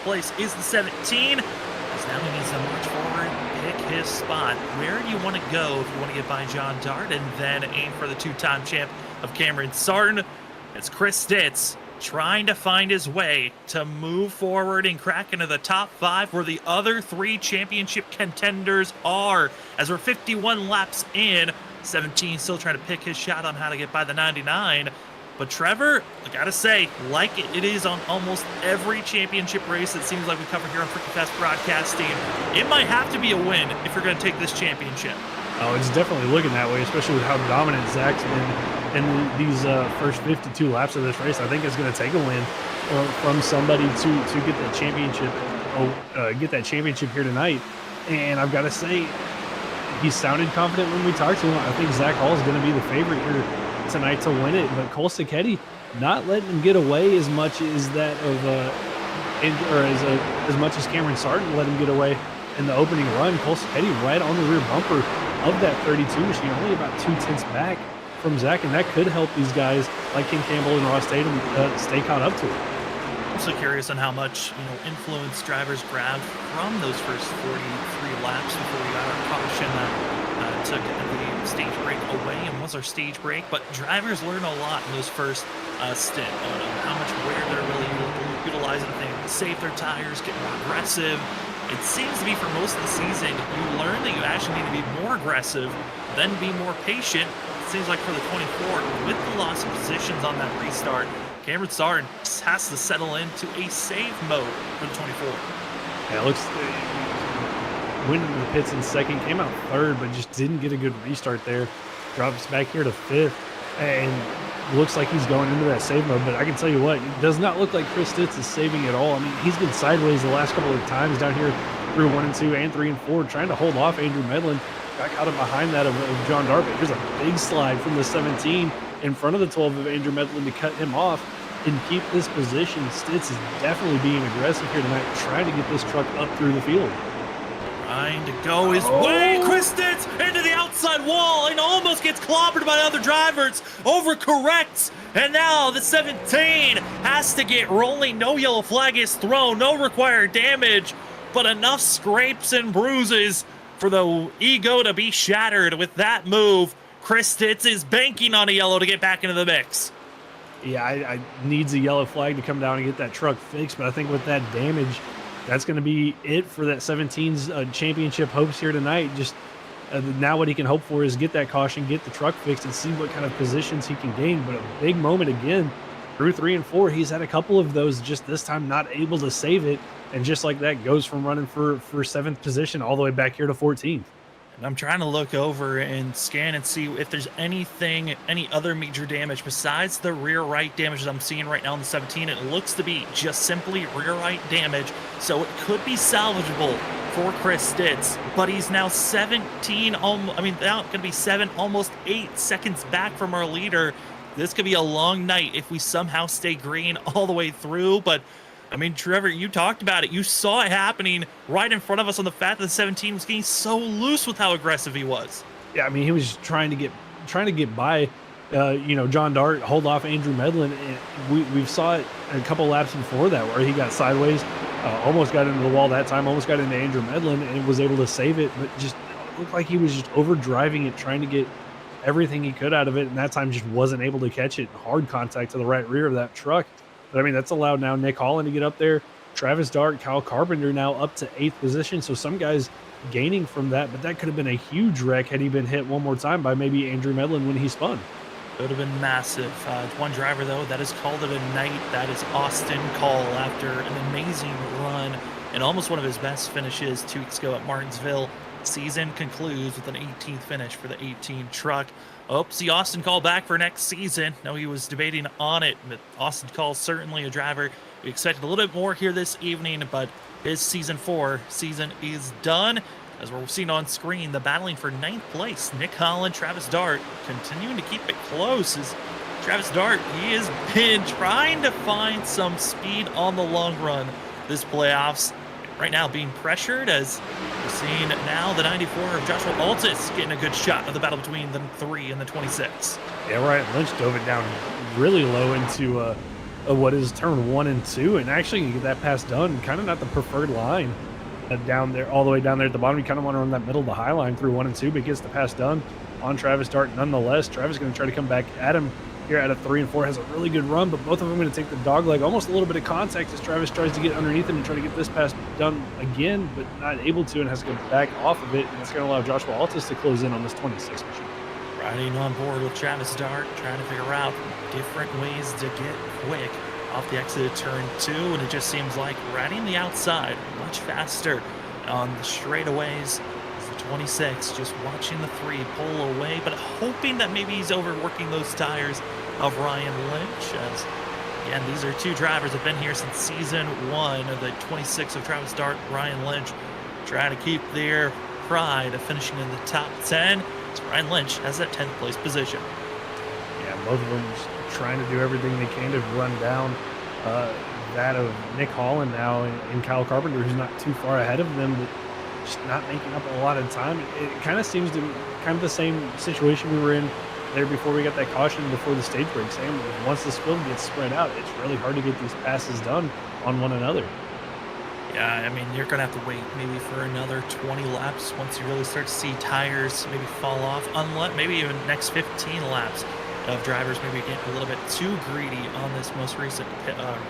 place is the 17. As now he needs to march forward, pick his spot. Where do you want to go if you want to get by John Dart, and then aim for the 2-time champ of Cameron Sarton? It's Chris Stitz trying to find his way to move forward and crack into the top 5 where the other 3 championship contenders are. As we're 51 laps in, 17 still trying to pick his shot on how to get by the 99. But Trevor, I gotta say, like it is on almost every championship race it seems like we cover here on Freaking Fast Broadcasting, it might have to be a win if you're gonna take this championship. Oh, it's definitely looking that way, especially with how dominant Zach's been in these first 52 laps of this race. I think it's going to take a win from somebody to get that championship, get that championship here tonight. And I've got to say, he sounded confident when we talked to him. I think Zach Hall is going to be the favorite here tonight to win it. But Cole Sacchetti not letting him get away as much as that of, as much as Cameron Sarton let him get away in the opening run. Cole Sacchetti right on the rear bumper of that 32 machine, only about 2/10 back from Zach, and that could help these guys like Ken Campbell and Ross Tatum stay caught up to it. I'm so curious on how much influence drivers grabbed from those first 43 laps before we got our caution that took the stage break away and was our stage break. But drivers learn a lot in those first stint on how much wear they're really utilizing. If they save their tires, get more aggressive. It seems to be for most of the season, you learn that you actually need to be more aggressive, then be more patient. It seems like for the 24, with the loss of positions on that restart, Cameron Sarton has to settle into a save mode for the 24. Yeah, it looks went into the pits in 2nd, came out 3rd, but just didn't get a good restart there. Drops back here to 5th, and looks like he's going into that save mode. But I can tell you what, it does not look like Chris Stitz is saving at all. I mean, he's been sideways the last couple of times down here through 1 and 2 and 3 and 4, trying to hold off Andrew Medlin. Got caught up behind that of John Dart. Here's a big slide from the 17 in front of the 12 of Andrew Medlin to cut him off and keep this position. Stitz is definitely being aggressive here tonight, trying to get this truck up through the field. trying to go his way. Chris Stitz into the outside wall and almost gets clobbered by other drivers. Overcorrects. And now the 17 has to get rolling. No yellow flag is thrown. No required damage, but enough scrapes and bruises for the ego to be shattered with that move. Chris Stitz is banking on a yellow to get back into the mix. Yeah, I needs a yellow flag to come down and get that truck fixed, but I think with that damage, that's going to be it for that 17's championship hopes here tonight. Just now what he can hope for is get that caution, get the truck fixed, and see what kind of positions he can gain. But a big moment again through 3 and 4. He's had a couple of those, just this time not able to save it. And just like that, goes from running for 7th position all the way back here to 14th. And I'm trying to look over and scan and see if there's any other major damage besides the rear right damage that I'm seeing right now in the 17. It looks to be just simply rear right damage. So it could be salvageable for Chris Stitz, but he's now 17, now going to be 7, almost 8 seconds back from our leader. This could be a long night if we somehow stay green all the way through, but I mean, Trevor, you talked about it. You saw it happening right in front of us on the fact that the 17 was getting so loose with how aggressive he was. Yeah, I mean, he was trying to get by, John Dart, hold off Andrew Medlin. And we saw it a couple laps before that where he got sideways, almost got into the wall that time, almost got into Andrew Medlin and was able to save it, but just looked like he was just overdriving it, trying to get everything he could out of it, and that time just wasn't able to catch it. Hard contact to the right rear of that truck. But I mean, that's allowed now Nick Holland to get up there. Travis Dart, Kyle Carpenter now up to 8th position. So some guys gaining from that, but that could have been a huge wreck had he been hit one more time by maybe Andrew Medlin when he spun. It would have been massive. One driver, though, that has called it a night. That is Austin Call after an amazing run and almost one of his best finishes 2 weeks ago at Martinsville. Season concludes with an 18th finish for the 18 truck. Hope see Austin Call back for next season. No, he was debating on it, but Austin Call certainly a driver we expected a little bit more here this evening, but his season 4 season is done. As we're seeing on screen, the battling for 9th place, Nick Holland, Travis Dart, continuing to keep it close. As Travis Dart, he has been trying to find some speed on the long run this playoffs. Right now being pressured as we're seeing now the 94 of Joshua Altus getting a good shot of the battle between the 3 and the 26. Yeah, Ryan Lynch dove it down really low into what is turn 1 and 2, and actually you get that pass done, kind of not the preferred line down there, all the way down there at the bottom. You kind of want to run that middle of the high line through 1 and 2, but gets the pass done on Travis Dart nonetheless. Travis is going to try to come back at him here out of 3 and 4, has a really good run, but both of them going to take the dog leg, almost a little bit of contact as Travis tries to get underneath him and try to get this pass done again, but not able to, and has to go back off of it, and it's going to allow Joshua Altus to close in on this 26 machine. Riding on board with Travis Dart, trying to figure out different ways to get quick off the exit of turn 2, and it just seems like riding the outside much faster on the straightaways. 26, just watching the 3 pull away, but hoping that maybe he's overworking those tires of Ryan Lynch. As again, these are 2 drivers that have been here since season 1 of the 26 of Travis Dart, Ryan Lynch, trying to keep their pride of finishing in the top 10. So Ryan Lynch has that 10th place position. Yeah, both of them just trying to do everything they can to run down that of Nick Holland now and Kyle Carpenter, who's not too far ahead of them, but just not making up a lot of time. It kind of seems to be kind of the same situation we were in there before we got that caution before the stage break. Sam, once this field gets spread out, it's really hard to get these passes done on one another. Yeah, I mean, you're going to have to wait maybe for another 20 laps once you really start to see tires maybe fall off, unless maybe even next 15 laps of drivers maybe getting a little bit too greedy on this most recent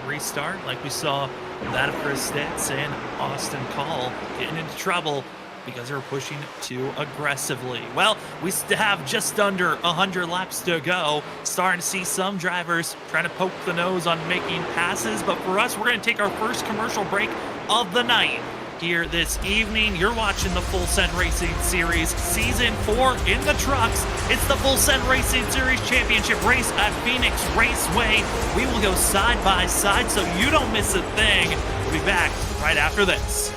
restart, like we saw that of Chris Stitz and Austin Call getting into trouble because they're pushing too aggressively. Well, we have just under 100 laps to go. Starting to see some drivers trying to poke the nose on making passes, but for us, we're going to take our first commercial break of the night. Here this evening, you're watching the Full Send Racing Series Season 4 in the trucks. It's the Full Send Racing Series Championship race at Phoenix Raceway. We will go side by side so you don't miss a thing. We'll be back right after this.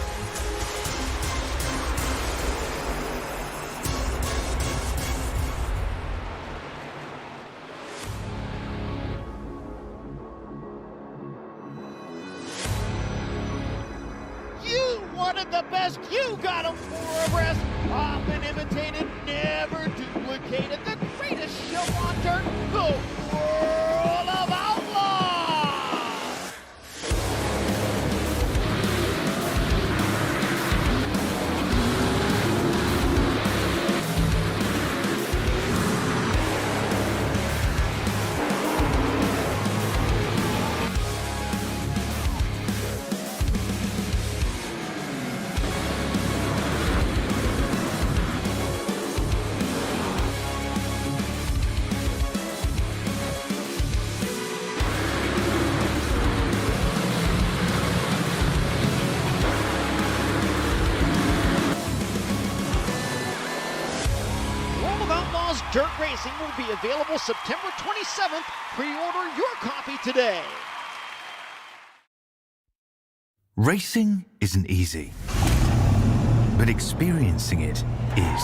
wanted the best, you got him for a rest. Often imitated, never duplicated. The greatest show on dirt, the World of Outlaws. Dirt Racing will be available September 27th. Pre-order your copy today. Racing isn't easy, but experiencing it is.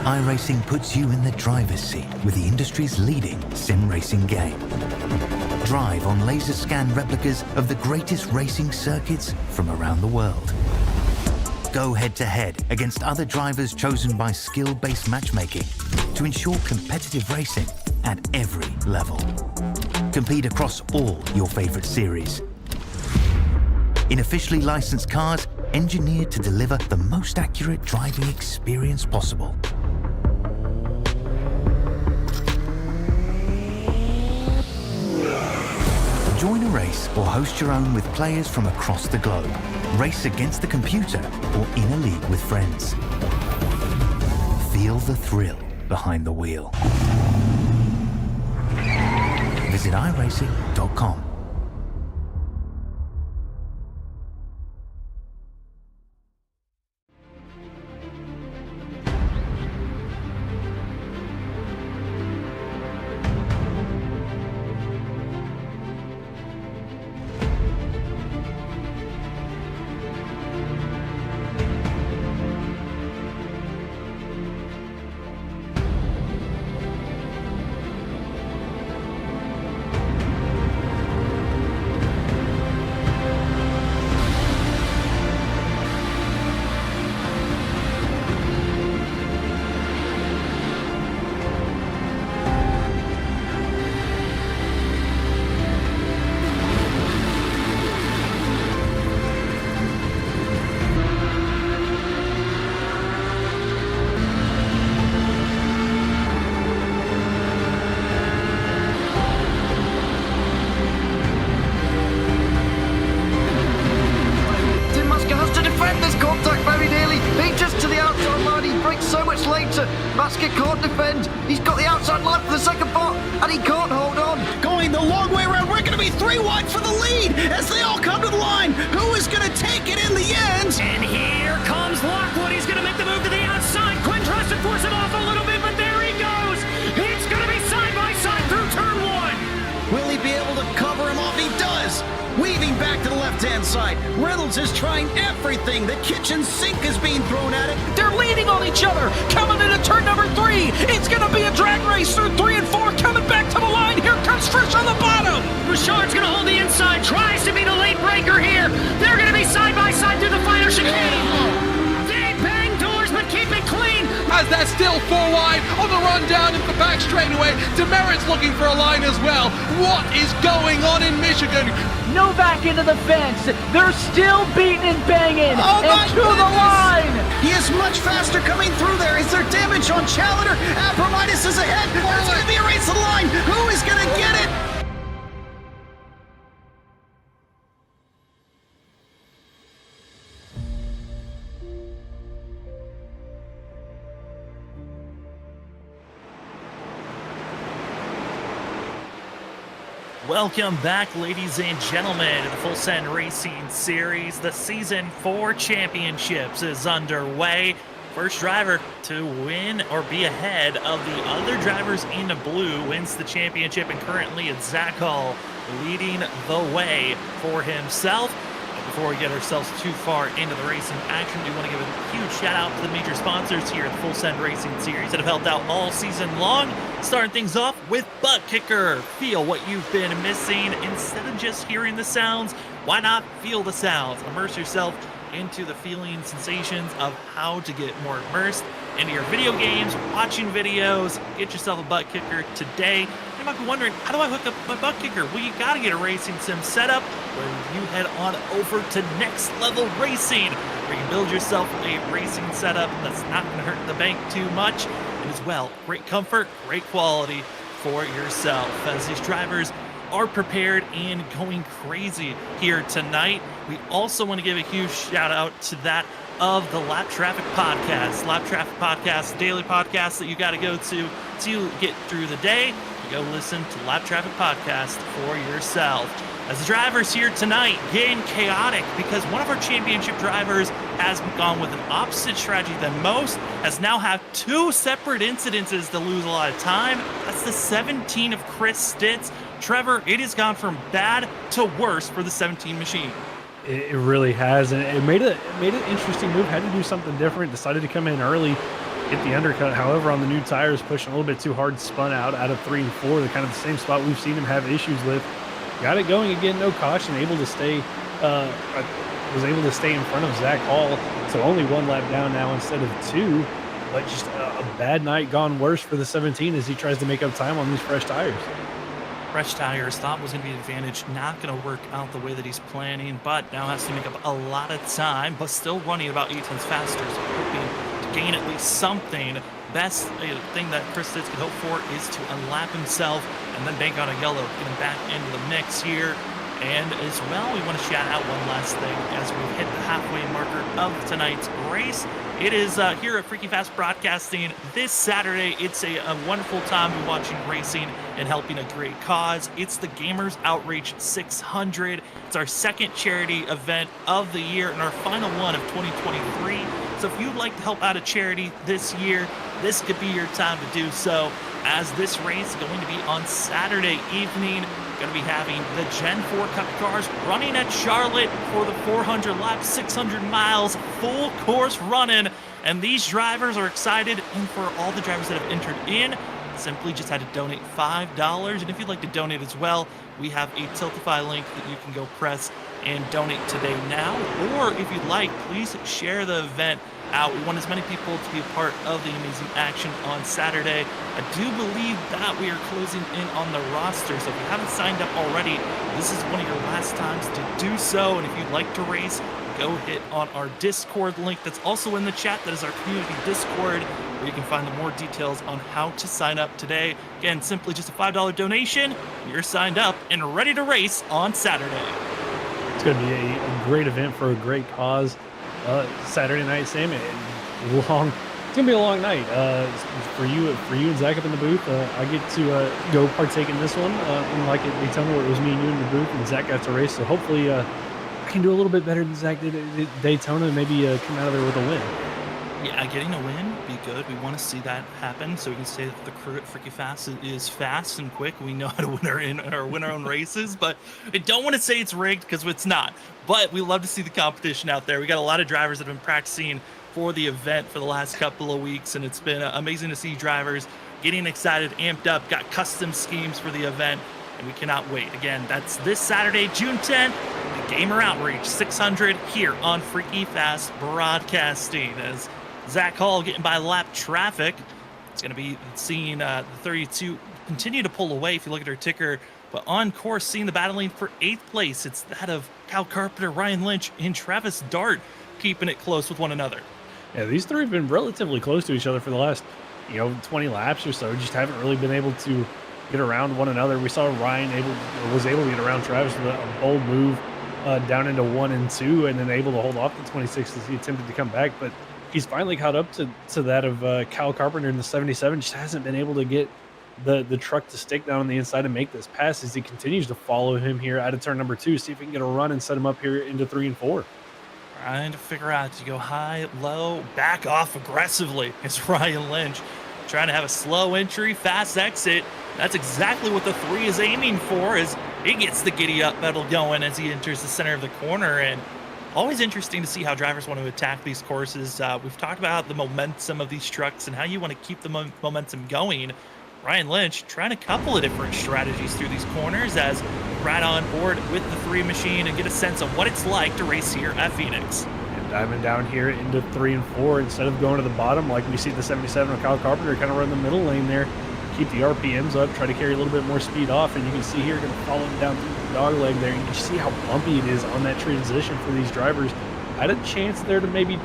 iRacing puts you in the driver's seat with the industry's leading sim racing game. Drive on laser scan replicas of the greatest racing circuits from around the world. Go head-to-head against other drivers chosen by skill-based matchmaking to ensure competitive racing at every level. Compete across all your favorite series. In officially licensed cars, engineered to deliver the most accurate driving experience possible. Join a race or host your own with players from across the globe. Race against the computer or in a league with friends. Feel the thrill behind the wheel. Visit iRacing.com. Masker can't defend. He's got the outside line for the second part, and he can't hold on. Going the long way around. We're going to be 3 wide for the lead as they all come to the line. Who is going to take it in the end? And here comes Lockwood. He's going to make the move to the outside. Quinn tries to force him off a little bit, but there he goes. It's going to be side by side through turn 1. Will he be able to cover him off? He does. Weaving back to the left-hand side. Reynolds is trying everything. The kitchen sink is being thrown at it. They're leaning on each other. Coming into turn number 3. It's going to be a drag race through 3 and 4. Coming back to the line. Here comes Frisch on the bottom. Richard's going to hold the inside. Tries to be the late breaker here. They're going to be side by side through the final chicane. They bang doors, but keep it clean. As they're still 4 wide on the run down into the back straightaway. Demerit's looking for a line as well. What is going on in Michigan? Novak into the fence. They're still beating and banging. Oh and to the line. He is much faster coming through there. Is there damage on Challenger? Abramitis is ahead. It's going to be a race to the line. Who is going to get it? Welcome back, ladies and gentlemen, to the Full Send Racing Series. The Season 4 Championships is underway. First driver to win or be ahead of the other drivers in the blue wins the championship, and currently it's Zach Hall leading the way for himself. Before we get ourselves too far into the racing action, we want to give a huge shout out to the major sponsors here at the Full Send Racing Series that have helped out all season long. Starting things off with ButtKicker. Feel what you've been missing. Instead of just hearing the sounds, why not feel the sounds? Immerse yourself into the feeling sensations of how to get more immersed into your video games, watching videos, get yourself a ButtKicker today. You might be wondering, how do I hook up my ButtKicker? Well, you got to get a racing sim setup where you head on over to Next Level Racing, where you can build yourself a racing setup that's not going to hurt the bank too much, and as well, great comfort, great quality for yourself, as these drivers are prepared and going crazy here tonight. We also want to give a huge shout out to that of the Lap Traffic Podcast. Lap Traffic Podcast, daily podcast that you got to go to get through the day. You go listen to Lap Traffic Podcast for yourself. As the drivers here tonight getting chaotic because one of our championship drivers has gone with an opposite strategy than most, has now had 2 separate incidences to lose a lot of time. That's the 17 of Chris Stitz. Trevor, it has gone from bad to worse for the 17 machine. It really has, and it made an interesting move. Had to do something different. Decided to come in early, get the undercut. However, on the new tires, pushing a little bit too hard, spun out of 3 and 4. The kind of the same spot we've seen him have issues with. Got it going again, no caution, able to stay. Was able to stay in front of Zach Hall, so only 1 lap down now instead of 2. But just a bad night gone worse for the 17 as he tries to make up time on these fresh tires. Fresh tires, thought was going to be an advantage, not going to work out the way that he's planning, but now has to make up a lot of time, but still running about 8 tenths faster, so hoping to gain at least something. Best thing that Chris Stitz could hope for is to unlap himself and then bank on a yellow, getting back into the mix here. And as well, we want to shout out one last thing as we've hit the halfway marker of tonight's race. It is here at Freaky Fast Broadcasting this Saturday. It's a wonderful time to be watching racing and helping a great cause. It's the Gamers Outreach 600. It's our 2nd charity event of the year and our final one of 2023. So if you'd like to help out a charity this year, this could be your time to do so, as this race is going to be on Saturday evening. Going to be having the Gen 4 Cup cars running at Charlotte for the 400 laps, 600 miles, full course running. And these drivers are excited, and for all the drivers that have entered in, simply just had to donate $5. And if you'd like to donate as well, we have a Tiltify link that you can go press and donate today now. Or if you'd like, please share the event out. We want as many people to be a part of the amazing action on Saturday. I do believe that we are closing in on the roster, so if you haven't signed up already, this is one of your last times to do so. And if you'd like to race, go hit on our Discord link that's also in the chat. That is our community Discord, where you can find the more details on how to sign up today. Again, simply just a $5 donation. You're signed up and ready to race on Saturday. It's going to be a great event for a great cause. Saturday night, Sam. It's going to be a long night for you and Zach up in the booth. I get to go partake in this one, unlike at Daytona where it was me and you in the booth, and Zach got to race. So hopefully, I can do a little bit better than Zach did at Daytona, and maybe come out of there with a win. Yeah, getting a win be good. We want to see that happen, so we can say that the crew at Freaky Fast is fast and quick. We know how to win our own races, but I don't want to say it's rigged because it's not. But we love to see the competition out there. We got a lot of drivers that have been practicing for the event for the last couple of weeks, and it's been amazing to see drivers getting excited, amped up, got custom schemes for the event, and we cannot wait. Again, that's this Saturday, June 10th, the Gamer Outreach 600 here on Freaky Fast Broadcasting. As Zach Hall getting by lap traffic, it's going to be seeing the 32 continue to pull away if you look at her ticker, but on course seeing the battling for 8th place. It's that of Kyle Carpenter, Ryan Lynch, and Travis Dart keeping it close with one another. Yeah, these 3 have been relatively close to each other for the last 20 laps or so. Just haven't really been able to get around one another. We saw Ryan was able to get around Travis with a bold move down into 1 and 2, and then able to hold off the 26 as he attempted to come back. But he's finally caught up to that of Kyle Carpenter in the 77. Just hasn't been able to get the truck to stick down on the inside and make this pass as he continues to follow him here out of turn number 2. See if he can get a run and set him up here into 3 and 4. Trying to figure out, to go high, low, back off aggressively is Ryan Lynch. Trying to have a slow entry, fast exit. That's exactly what the 3 is aiming for, as he gets the giddy up pedal going as he enters the center of the corner. And always interesting to see how drivers want to attack these courses. We've talked about the momentum of these trucks and how you want to keep the momentum going. Ryan Lynch trying a couple of different strategies through these corners as right on board with the 3 machine and get a sense of what it's like to race here at Phoenix. And diving down here into 3 and 4 instead of going to the bottom like we see the 77 of Kyle Carpenter kind of run the middle lane there, keep the RPMs up, try to carry a little bit more speed off, and you can see here going to follow him down through the dog leg there. And you can see how bumpy it is on that transition for these drivers. I had a chance there to maybe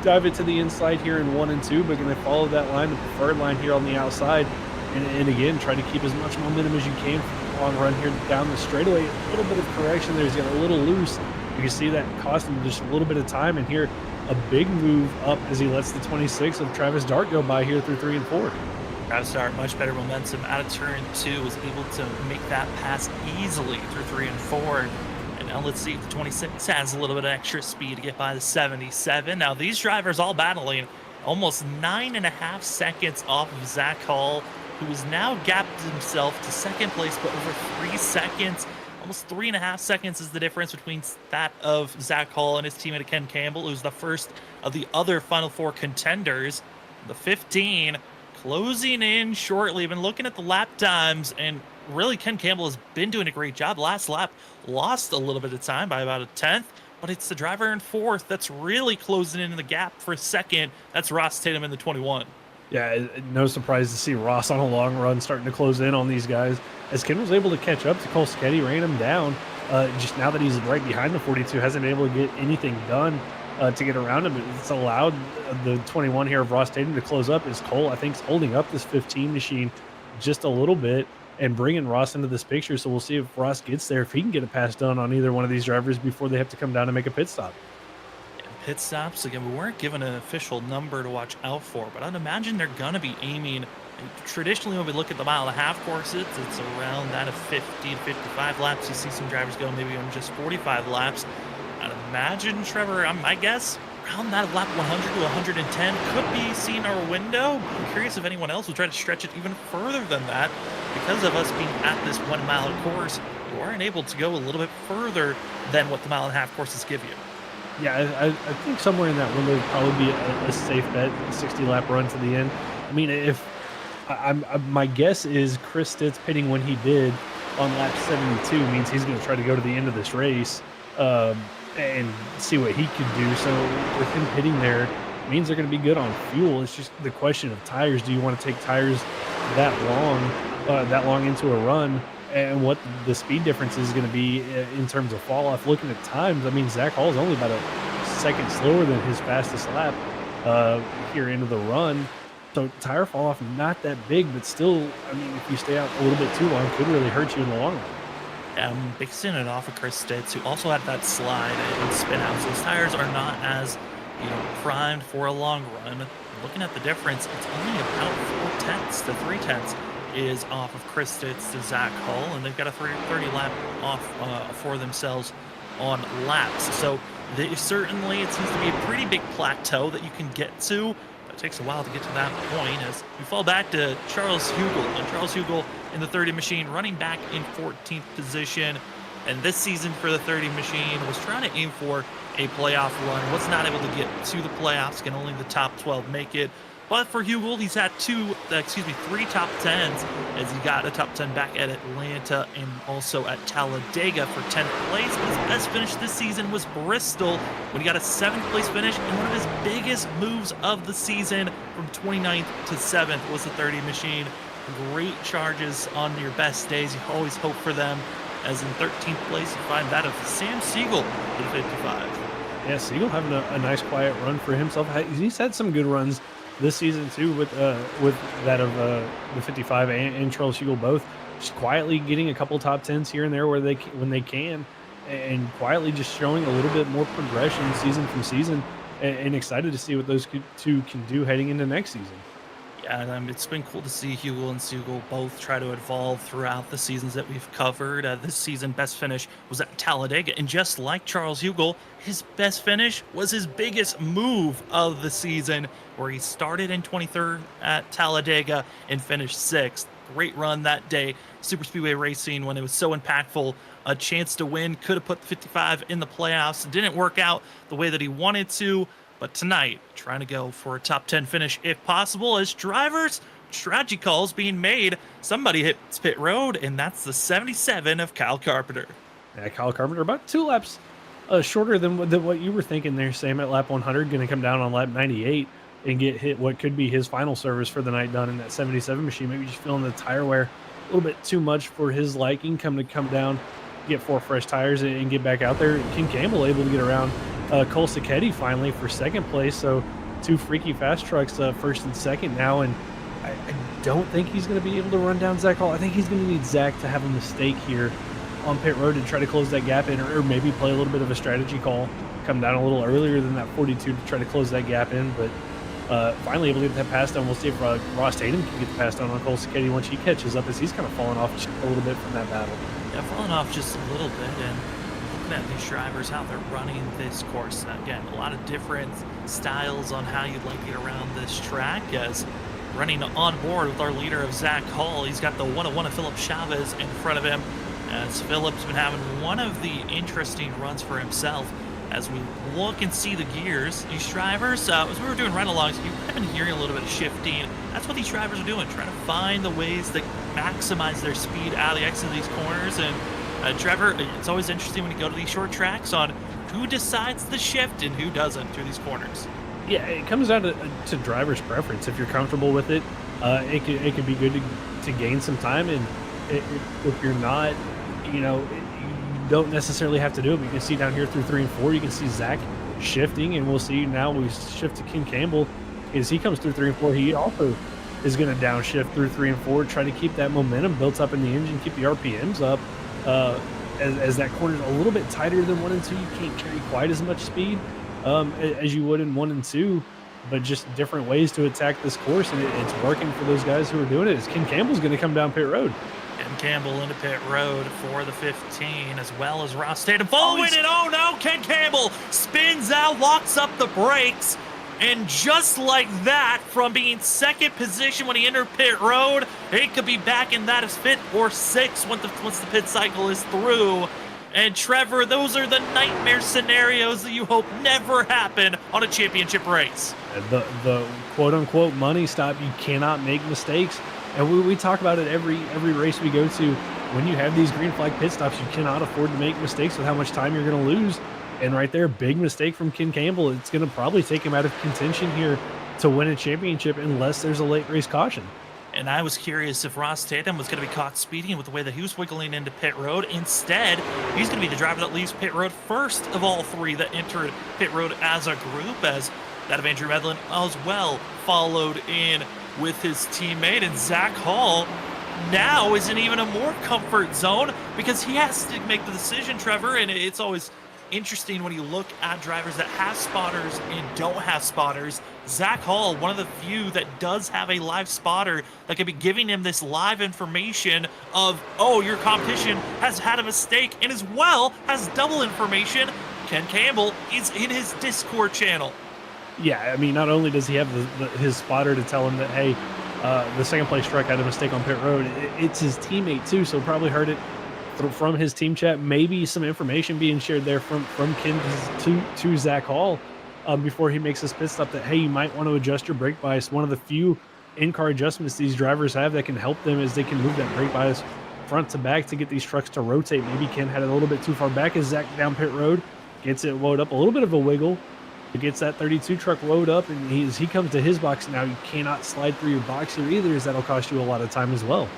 dive it to the inside here in 1 and 2, but going to follow that line, the preferred line here on the outside, and again try to keep as much momentum as you can for the long run here down the straightaway. A little bit of correction there, he's got a little loose. You can see that cost him just a little bit of time, and here a big move up as he lets the 26 of Travis Dart go by here through 3 and 4. Travis Dart, much better momentum out of turn 2, was able to make that pass easily through 3 and 4. And now let's see if the 26 has a little bit of extra speed to get by the 77. Now these drivers all battling almost 9.5 seconds off of Zach Hall, who has now gapped himself to second place, but over 3 seconds. Almost 3.5 seconds is the difference between that of Zach Hall and his teammate Ken Campbell, who's the first of the other Final Four contenders. The 15 closing in shortly. Been looking at the lap times, and really Ken Campbell has been doing a great job. Last lap lost a little bit of time by about a 10th, but it's the driver in 4th that's really closing in the gap for second. That's Ross Tatum in the 21. Yeah, no surprise to see Ross on a long run starting to close in on these guys. As Ken was able to catch up to Cole Sketty, ran him down. Just now that he's right behind the 42, hasn't been able to get anything done to get around him. It's allowed the 21 here of Ross Tatum to close up, as Cole, I think, is holding up this 15 machine just a little bit and bringing Ross into this picture. So we'll see if Ross gets there, if he can get a pass done on either one of these drivers before they have to come down and make a pit stop. Pit stops, again, we weren't given an official number to watch out for, but I'd imagine they're going to be aiming. Traditionally, when we look at the 1.5 mile courses, it's around that of 50 to 55 laps. You see some drivers go maybe on just 45 laps. I'd imagine, Trevor, my guess, around that of lap 100 to 110 could be seen our window. I'm curious if anyone else will try to stretch it even further than that. Because of us being at this 1 mile course, you aren't able to go a little bit further than what the 1.5 mile courses give you. Yeah, I think somewhere in that window would probably be a safe bet, a 60-lap run to the end. I mean, if my guess is Chris Stitz pitting when he did on lap 72 means he's going to try to go to the end of this race and see what he can do. So with him pitting there, it means they're going to be good on fuel. It's just the question of tires. Do you want to take tires that long into a run? And what the speed difference is going to be in terms of fall off. Looking at times, I mean, Zach Hall is only about a second slower than his fastest lap here into the run. So tire fall off, not that big, but still, I mean, if you stay out a little bit too long, could really hurt you in the long run. Basing it off of Chris Stitz, who also had that slide and spin out. So his tires are not as, primed for a long run. Looking at the difference, it's only about 4 tenths to 3 tenths is off of Chris Stitz to Zach Hall, and they've got a 30 lap off for themselves on laps. So it seems to be a pretty big plateau that you can get to. It takes a while to get to that point as we fall back to Charles Hugel. And Charles Hugel in the 30 machine running back in 14th position. And this season for the 30 machine was trying to aim for a playoff run. Was not able to get to the playoffs. Can only the top 12 make it. But for Hugel, he's had 3 top 10s as he got a top 10 back at Atlanta and also at Talladega for 10th place. But his best finish this season was Bristol when he got a 7th place finish, and one of his biggest moves of the season from 29th to 7th was the 30 machine. Great charges on your best days. You always hope for them, as in 13th place you find that of Sam Siegel in 55. Yeah, Siegel having a nice quiet run for himself. He's had some good runs this season too, with that of the 55 and Charles Hugel both, just quietly getting a couple top 10s here and there when they can, and quietly just showing a little bit more progression season from season, and excited to see what those two can do heading into next season. Yeah, and it's been cool to see Hugel and Siegel both try to evolve throughout the seasons that we've covered. This season, best finish was at Talladega, and just like Charles Hugel, his best finish was his biggest move of the season, where he started in 23rd at Talladega and finished 6th. Great run that day. Super Speedway Racing, when it was so impactful, a chance to win. Could have put the 55 in the playoffs. It didn't work out the way that he wanted to. But tonight, trying to go for a top 10 finish if possible, as drivers, strategy calls being made. Somebody hits pit road, and that's the 77 of Kyle Carpenter. Yeah, Kyle Carpenter about 2 laps Shorter than what you were thinking there, Sam, at lap 100, going to come down on lap 98 and get hit what could be his final service for the night done in that 77 machine. Maybe just feeling the tire wear a little bit too much for his liking. Come down, get 4 fresh tires and get back out there. Ken Campbell able to get around Cole Sacchetti finally for second place. So 2 freaky fast trucks, first and second now. And I don't think he's going to be able to run down Zach Hall. I think he's going to need Zach to have a mistake here on pit road and try to close that gap in, or maybe play a little bit of a strategy call, come down a little earlier than that 42 to try to close that gap in. But finally able to get that pass down. We'll see if Ross Tatum can get the pass down on Cole Sacchetti once he catches up, as he's kind of fallen off just a little bit from that battle. Yeah, falling off just a little bit, and looking at these drivers, how they're running this course. Again, a lot of different styles on how you'd like to get around this track, as running on board with our leader of Zach Hall. He's got the 101 of Philip Chavez in front of him, as Philip's been having one of the interesting runs for himself. As we look and see the gears, these drivers, as we were doing ride-alongs, you've been hearing a little bit of shifting. That's what these drivers are doing, trying to find the ways to maximize their speed out of the exit of these corners. And Trevor, it's always interesting when you go to these short tracks on who decides the shift and who doesn't through these corners. Yeah, it comes down to driver's preference. If you're comfortable with it, it could be good to gain some time. And if you're not, you don't necessarily have to do it. But you can see down here through 3 and 4, you can see Zach shifting, and we'll see now we shift to Ken Campbell. As he comes through 3 and 4, he also is going to downshift through 3 and 4, try to keep that momentum built up in the engine, keep the RPMs up. As that corner is a little bit tighter than 1 and 2, you can't carry quite as much speed as you would in 1 and 2, but just different ways to attack this course, and it's working for those guys who are doing it. As Ken Campbell's going to come down pit road. And Campbell into pit road for the 15, as well as Ross Tatum following it. Oh no, Ken Campbell spins out, locks up the brakes, and just like that, from being second position when he entered pit road, he could be back in that as 5th or 6th once the pit cycle is through. And Trevor, those are the nightmare scenarios that you hope never happen on a championship race. The quote-unquote money stop, you cannot make mistakes. And we talk about it every race we go to. When you have these green flag pit stops, you cannot afford to make mistakes with how much time you're going to lose. And right there, big mistake from Ken Campbell. It's going to probably take him out of contention here to win a championship unless there's a late race caution. And I was curious if Ross Tatum was going to be caught speeding with the way that he was wiggling into pit road. Instead, he's going to be the driver that leaves pit road first of all 3 that entered pit road as a group, as that of Andrew Medlin as well followed in with his teammate. And Zach Hall now is in even a more comfort zone because he has to make the decision, Trevor. And it's always interesting when you look at drivers that have spotters and don't have spotters. Zach Hall, one of the few that does have a live spotter that could be giving him this live information of, oh, your competition has had a mistake, and as well has double information. Ken Campbell is in his Discord channel. Yeah, I mean, not only does he have his spotter to tell him that, hey, the second place truck had a mistake on pit road, it's his teammate too, so probably heard it from his team chat. Maybe some information being shared there from Ken to Zach Hall before he makes his pit stop that, hey, you might want to adjust your brake bias. One of the few in-car adjustments these drivers have that can help them is they can move that brake bias front to back to get these trucks to rotate. Maybe Ken had it a little bit too far back as Zach down pit road gets it wound up a little bit of a wiggle. It gets that 32 truck load up, and he comes to his box now. You cannot slide through your box here either, as that'll cost you a lot of time as well.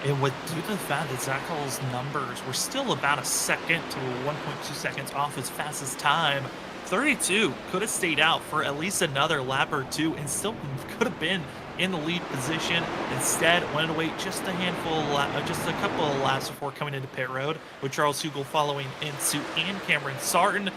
And due to the fact that Zach Hall's numbers were still about a second to 1.2 seconds off his fastest time, 32 could have stayed out for at least another lap or 2 and still could have been in the lead position. Instead, wanted to wait just a couple of laps before coming into pit road, with Charles Hugel following in suit and Cameron Sarton.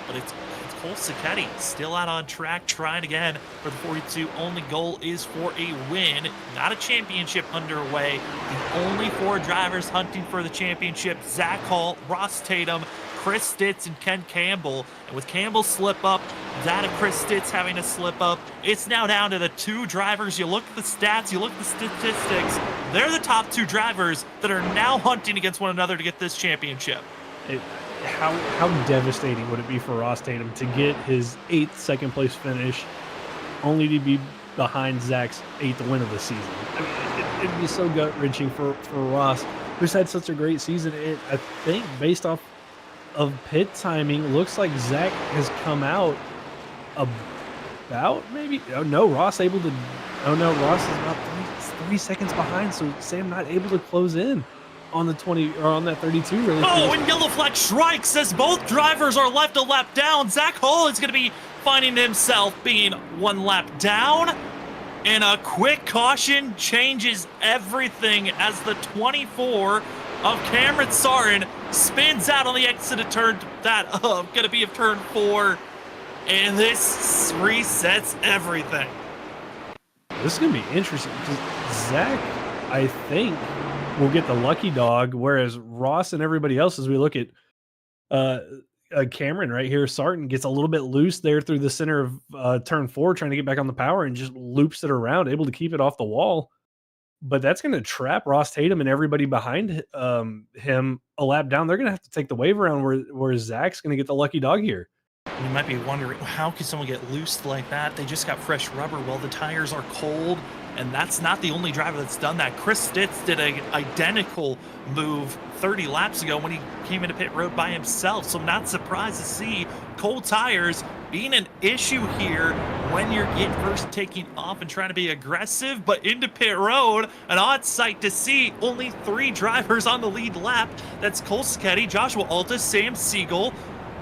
But it's Cole Sacchetti still out on track, trying again for the 42. Only goal is for a win, not a championship underway. The only 4 drivers hunting for the championship: Zach Hall, Ross Tatum, Chris Stitz, and Ken Campbell. And with Campbell's slip up, that of Chris Stitz having a slip up, it's now down to the 2 drivers. You look at the stats, you look at the statistics, they're the top 2 drivers that are now hunting against one another to get this championship. How devastating would it be for Ross Tatum to get his 8th second place finish only to be behind Zach's 8th win of the season? I mean, it'd be so gut-wrenching for Ross, who's had such a great season. I think based off of pit timing, looks like Zach has come out about maybe. Oh no, Ross able to. Oh no, Ross is about 3 seconds behind, so Sam not able to close in on the 20 or on that 32 really. Oh, and yellow flag strikes as both drivers are left a lap down. Zach Hull is going to be finding himself being 1 lap down. And a quick caution changes everything as the 24 of Cameron Sartin spins out on the exit of turn gonna be of turn 4. And this resets everything. This is gonna be interesting because Zach, I think, will get the lucky dog, whereas Ross and everybody else, as we look at Cameron right here, Sartin gets a little bit loose there through the center of turn 4, trying to get back on the power and just loops it around, able to keep it off the wall. But that's going to trap Ross Tatum and everybody behind him a lap down. They're going to have to take the wave around where Zach's going to get the lucky dog here. You might be wondering, how can someone get loosed like that? They just got fresh rubber. Well, the tires are cold, and that's not the only driver that's done that. Chris Stitz did an identical move 30 laps ago when he came into pit road by himself. So I'm not surprised to see cold tires being an issue here when you're first taking off and trying to be aggressive. But into pit road, an odd sight to see. Only 3 drivers on the lead lap. That's Cole Sketty, Joshua Alta, Sam Siegel.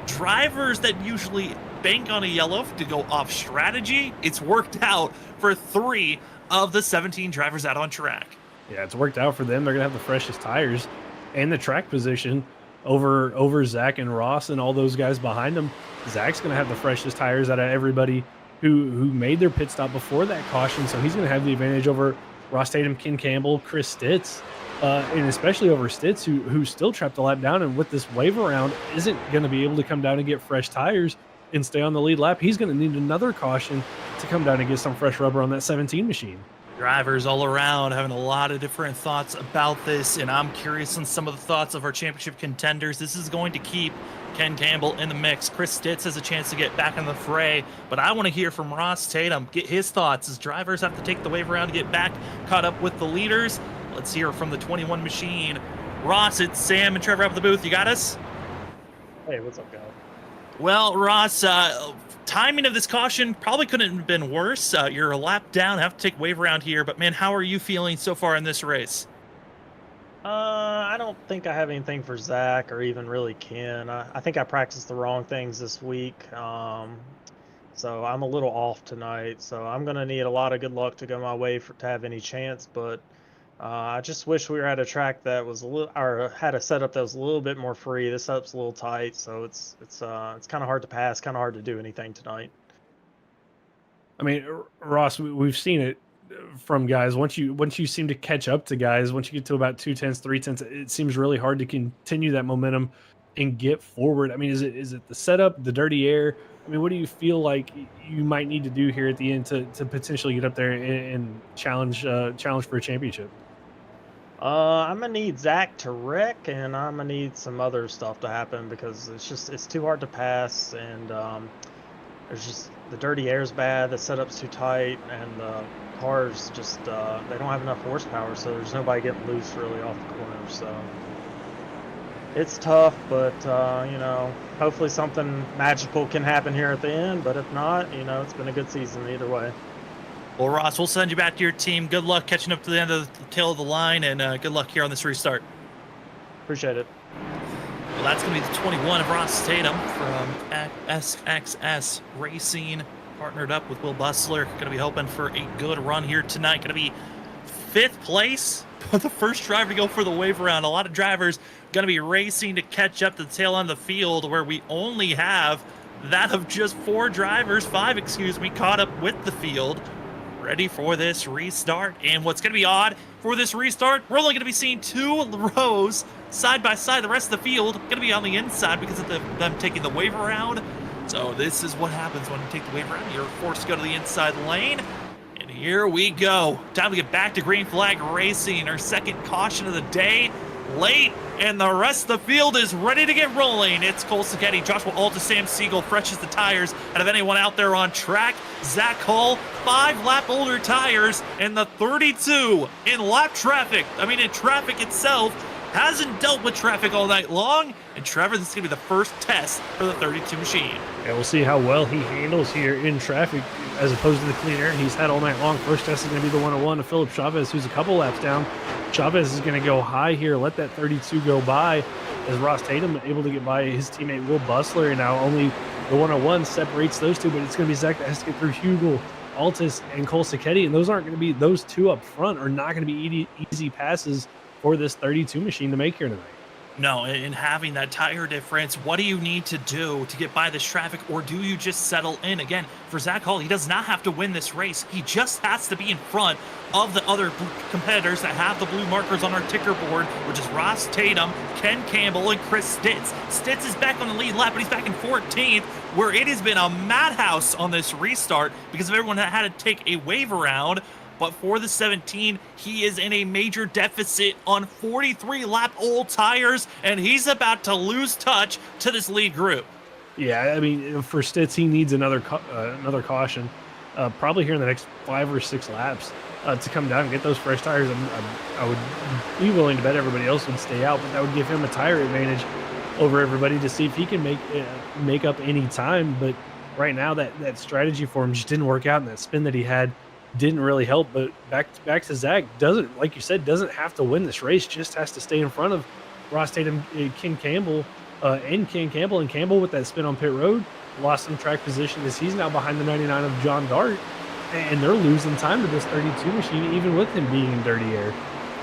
Drivers that usually bank on a yellow to go off strategy. It's worked out for 3 of the 17 drivers out on track. Yeah, it's worked out for them. They're going to have the freshest tires and the track position over Zach and Ross and all those guys behind them. Zach's going to have the freshest tires out of everybody who made their pit stop before that caution, so he's going to have the advantage over Ross Tatum, Ken Campbell, Chris Stitz, and especially over Stitz, who still trapped a lap down, and with this wave around isn't going to be able to come down and get fresh tires and stay on the lead lap. He's going to need another caution to come down and get some fresh rubber on that 17 machine. Drivers all around having a lot of different thoughts about this, and I'm curious on some of the thoughts of our championship contenders. This is going to keep Ken Campbell in the mix. Chris Stitz has a chance to get back in the fray, but I want to hear from Ross Tatum, get his thoughts as drivers have to take the wave around to get back caught up with the leaders. Let's hear from the 21 machine. Ross, it's Sam and Trevor up at the booth. You got us? Hey, what's up, guys? Well, Ross, timing of this caution probably couldn't have been worse. You're a lap down, have to take wave around here, but man, how are you feeling so far in this race? I don't think I have anything for Zach or even really Ken. I think I practiced the wrong things this week, so I'm a little off tonight. So I'm going to need a lot of good luck to go my way to have any chance, but I just wish we were at a track that was had a setup that was a little bit more free. This setup's a little tight, so it's kind of hard to pass, kind of hard to do anything tonight. I mean, Ross, we've seen it from guys. Once you seem to catch up to guys, once you get to about 2/10, 3/10, it seems really hard to continue that momentum and get forward. I mean, is it the setup, the dirty air? I mean, what do you feel like you might need to do here at the end to potentially get up there and challenge for a championship? I'm gonna need Zach to wreck, and I'm gonna need some other stuff to happen because it's too hard to pass, and there's just the dirty air's bad, the setup's too tight, and the cars just they don't have enough horsepower, so there's nobody getting loose really off the corner. So it's tough, but hopefully something magical can happen here at the end. But if not, it's been a good season either way. Well, Ross, we'll send you back to your team. Good luck catching up to the end of the tail of the line, and good luck here on this restart. Appreciate it. Well, that's going to be the 21 of Ross Tatum from SXS Racing, partnered up with Will Bussler. Going to be hoping for a good run here tonight. Going to be 5th place, but the first driver to go for the wave around. A lot of drivers going to be racing to catch up to the tail end of the field, where we only have that of just 5 drivers, caught up with the field, ready for this restart. And what's going to be odd for this restart, we're only going to be seeing 2 rows side by side. The rest of the field going to be on the inside because of them taking the wave around. So this is what happens when you take the wave around. You're forced to go to the inside lane. And here we go. Time to get back to green flag racing. Our second caution of the day. Late, and the rest of the field is ready to get rolling. It's Cole Sacchetti, Joshua Alta, Sam Siegel, freshest the tires out of anyone out there on track. Zach Hull, 5 lap older tires, and the 32 in lap traffic. I mean, in traffic itself, hasn't dealt with traffic all night long. And Trevor, this is going to be the first test for the 32 machine. And we'll see how well he handles here in traffic as opposed to the clean air he's had all night long. First test is going to be the 101 of Philip Chavez, who's a couple laps down. Chavez is going to go high here, let that 32 go by, as Ross Tatum able to get by his teammate Will Bustler. And now only the 101 separates those two, but it's going to be Zach that has to get through Hugel, Altus, and Cole Sacchetti, and those aren't going to be, those two up front are not going to be easy passes for this 32 machine to make here tonight. No, and having that tire difference, what do you need to do to get by this traffic, or do you just settle in? Again, for Zach Hall, he does not have to win this race. He just has to be in front of the other competitors that have the blue markers on our ticker board, which is Ross Tatum, Ken Campbell, and Chris Stitz. Stitz is back on the lead lap, but he's back in 14th, where it has been a madhouse on this restart because of everyone that had to take a wave around. But for the 17, he is in a major deficit on 43 lap old tires, and he's about to lose touch to this lead group. Yeah, I mean, for Stitz, he needs another caution, probably here in the next 5 or 6 laps to come down and get those fresh tires. I would be willing to bet everybody else would stay out, but that would give him a tire advantage over everybody to see if he can make up any time. But right now, that strategy for him just didn't work out, and that spin that he had didn't really help. But back to Zach, doesn't, like you said, doesn't have to win this race, just has to stay in front of Ross Tatum, Ken Campbell, and Campbell with that spin on pit road lost some track position as he's now behind the 99 of John Dart, and they're losing time to this 32 machine even with him being in dirty air.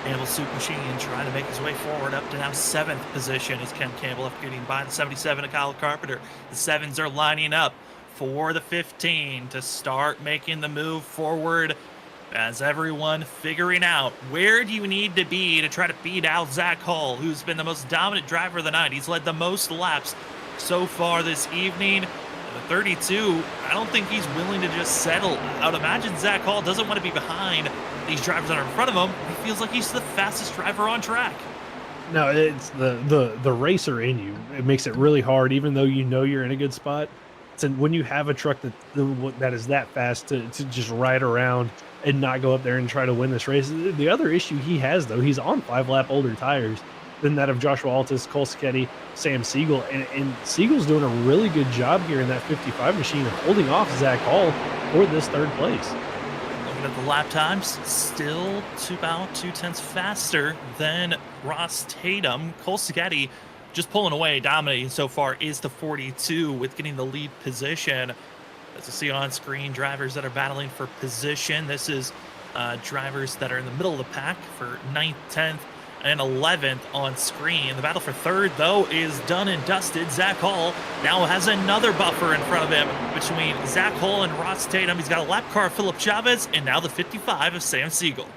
Campbell Soup Machine trying to make his way forward up to now 7th position as Ken Campbell after getting by the 77 of Kyle Carpenter. The 7s are lining up for the 15 to start making the move forward as everyone figuring out where do you need to be to try to beat out Zach Hall, who's been the most dominant driver of the night. He's led the most laps so far this evening. The 32, I don't think he's willing to just settle. I would imagine Zach Hall doesn't want to be behind these drivers that are in front of him. He feels like he's the fastest driver on track. No, it's the racer in you. It makes it really hard, even though you know you're in a good spot. And when you have a truck that is that fast to just ride around and not go up there and try to win this race. The other issue he has, though, he's on 5-lap older tires than that of Joshua Altus, Cole Sacchetti, Sam Siegel. And Siegel's doing a really good job here in that 55 machine of holding off Zach Hall for this 3rd place. Looking at the lap times, still about 2/10 faster than Ross Tatum. Cole Sacchetti just pulling away, dominating so far is the 42 with getting the lead position. As you see on screen, drivers that are battling for position. This is drivers that are in the middle of the pack for 9th, 10th, and 11th on screen. The battle for 3rd, though, is done and dusted. Zach Hall now has another buffer in front of him between Zach Hall and Ross Tatum. He's got a lap car of Philip Chavez, and now the 55 of Sam Siegel.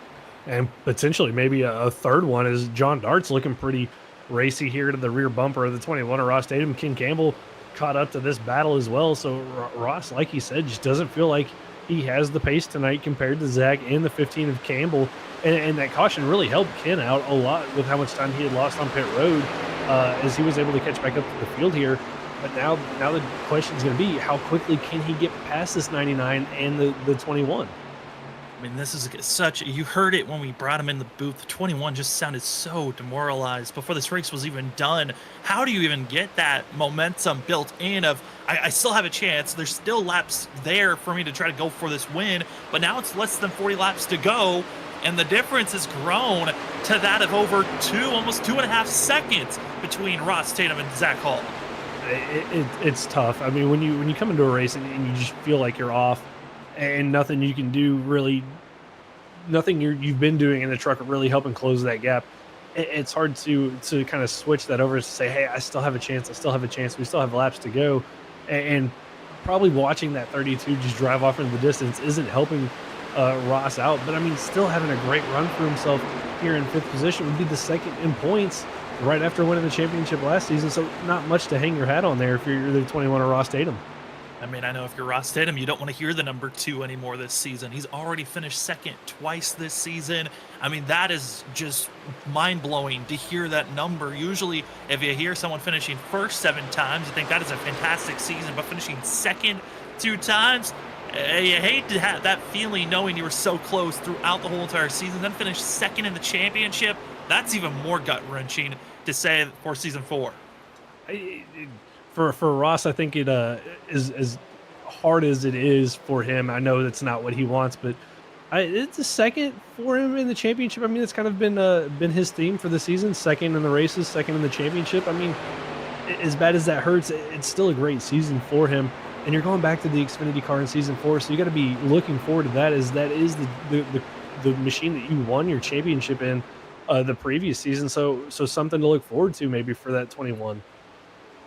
And potentially maybe a 3rd one is John Dart's looking pretty racy here to the rear bumper of the 21 of Ross Tatum. Ken Campbell caught up to this battle as well. So Ross, like he said, just doesn't feel like he has the pace tonight compared to Zach and the 15 of Campbell. And that caution really helped Ken out a lot with how much time he had lost on pit road as he was able to catch back up to the field here. But now the question is going to be, how quickly can he get past this 99 and the 21? I mean, this is you heard it when we brought him in the booth. The 21 just sounded so demoralized before this race was even done. How do you even get that momentum built in of, I still have a chance. There's still laps there for me to try to go for this win, but now it's less than 40 laps to go, and the difference has grown to that of over almost 2.5 seconds between Ross Tatum and Zach Hall. It's tough. I mean, when you come into a race and you just feel like you're off, and nothing you can do really, nothing you've been doing in the truck really helping close that gap. It's hard to kind of switch that over to say, hey, I still have a chance. We still have laps to go. And probably watching that 32 just drive off into the distance isn't helping Ross out. But I mean, still having a great run for himself here in 5th position would be the 2nd in points right after winning the championship last season. So not much to hang your hat on there if you're the 21 of Ross Tatum. I mean, I know if you're Ross Tatum, you don't want to hear the number 2 anymore this season. He's already finished 2nd twice this season. I mean, that is just mind-blowing to hear that number. Usually, if you hear someone finishing 1st 7 times, you think that is a fantastic season, but finishing 2nd 2 times, you hate to have that feeling knowing you were so close throughout the whole entire season, then finish 2nd in the championship. that's even more gut-wrenching to say for season 4. For Ross, I think it is as hard as it is for him. I know that's not what he wants, but it's a second for him in the championship. I mean, it's kind of been his theme for the season. Second in the races, second in the championship. I mean, as bad as that hurts, it's still a great season for him. And you're going back to the Xfinity car in season 4, so you got to be looking forward to that. As that is the machine that you won your championship in the previous season. So something to look forward to maybe for that 21.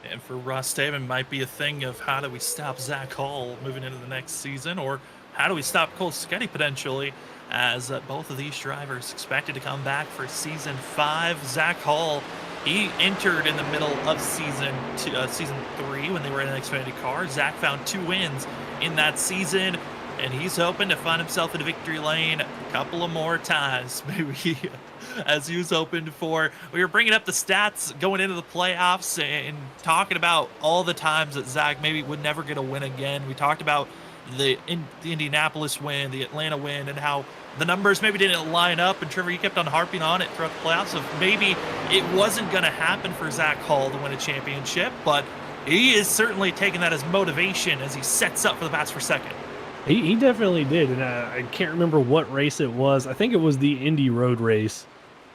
And for Ross Taven, might be a thing of how do we stop Zach Hall moving into the next season, or how do we stop Cole Sketty potentially, as both of these drivers expected to come back for season 5. Zach Hall, he entered in the middle of season 3 when they were in an Xfinity car. Zach found 2 wins in that season, and he's hoping to find himself in a victory lane a couple of more times, maybe, as he was hoping for. We were bringing up the stats going into the playoffs and talking about all the times that Zach maybe would never get a win again. We talked about the Indianapolis win, the Atlanta win, and how the numbers maybe didn't line up. And Trevor, you kept on harping on it throughout the playoffs of maybe it wasn't going to happen for Zach Hall to win a championship, but he is certainly taking that as motivation as he sets up for the Bats for second. He definitely did, and I can't remember what race it was. I think it was the Indy Road race,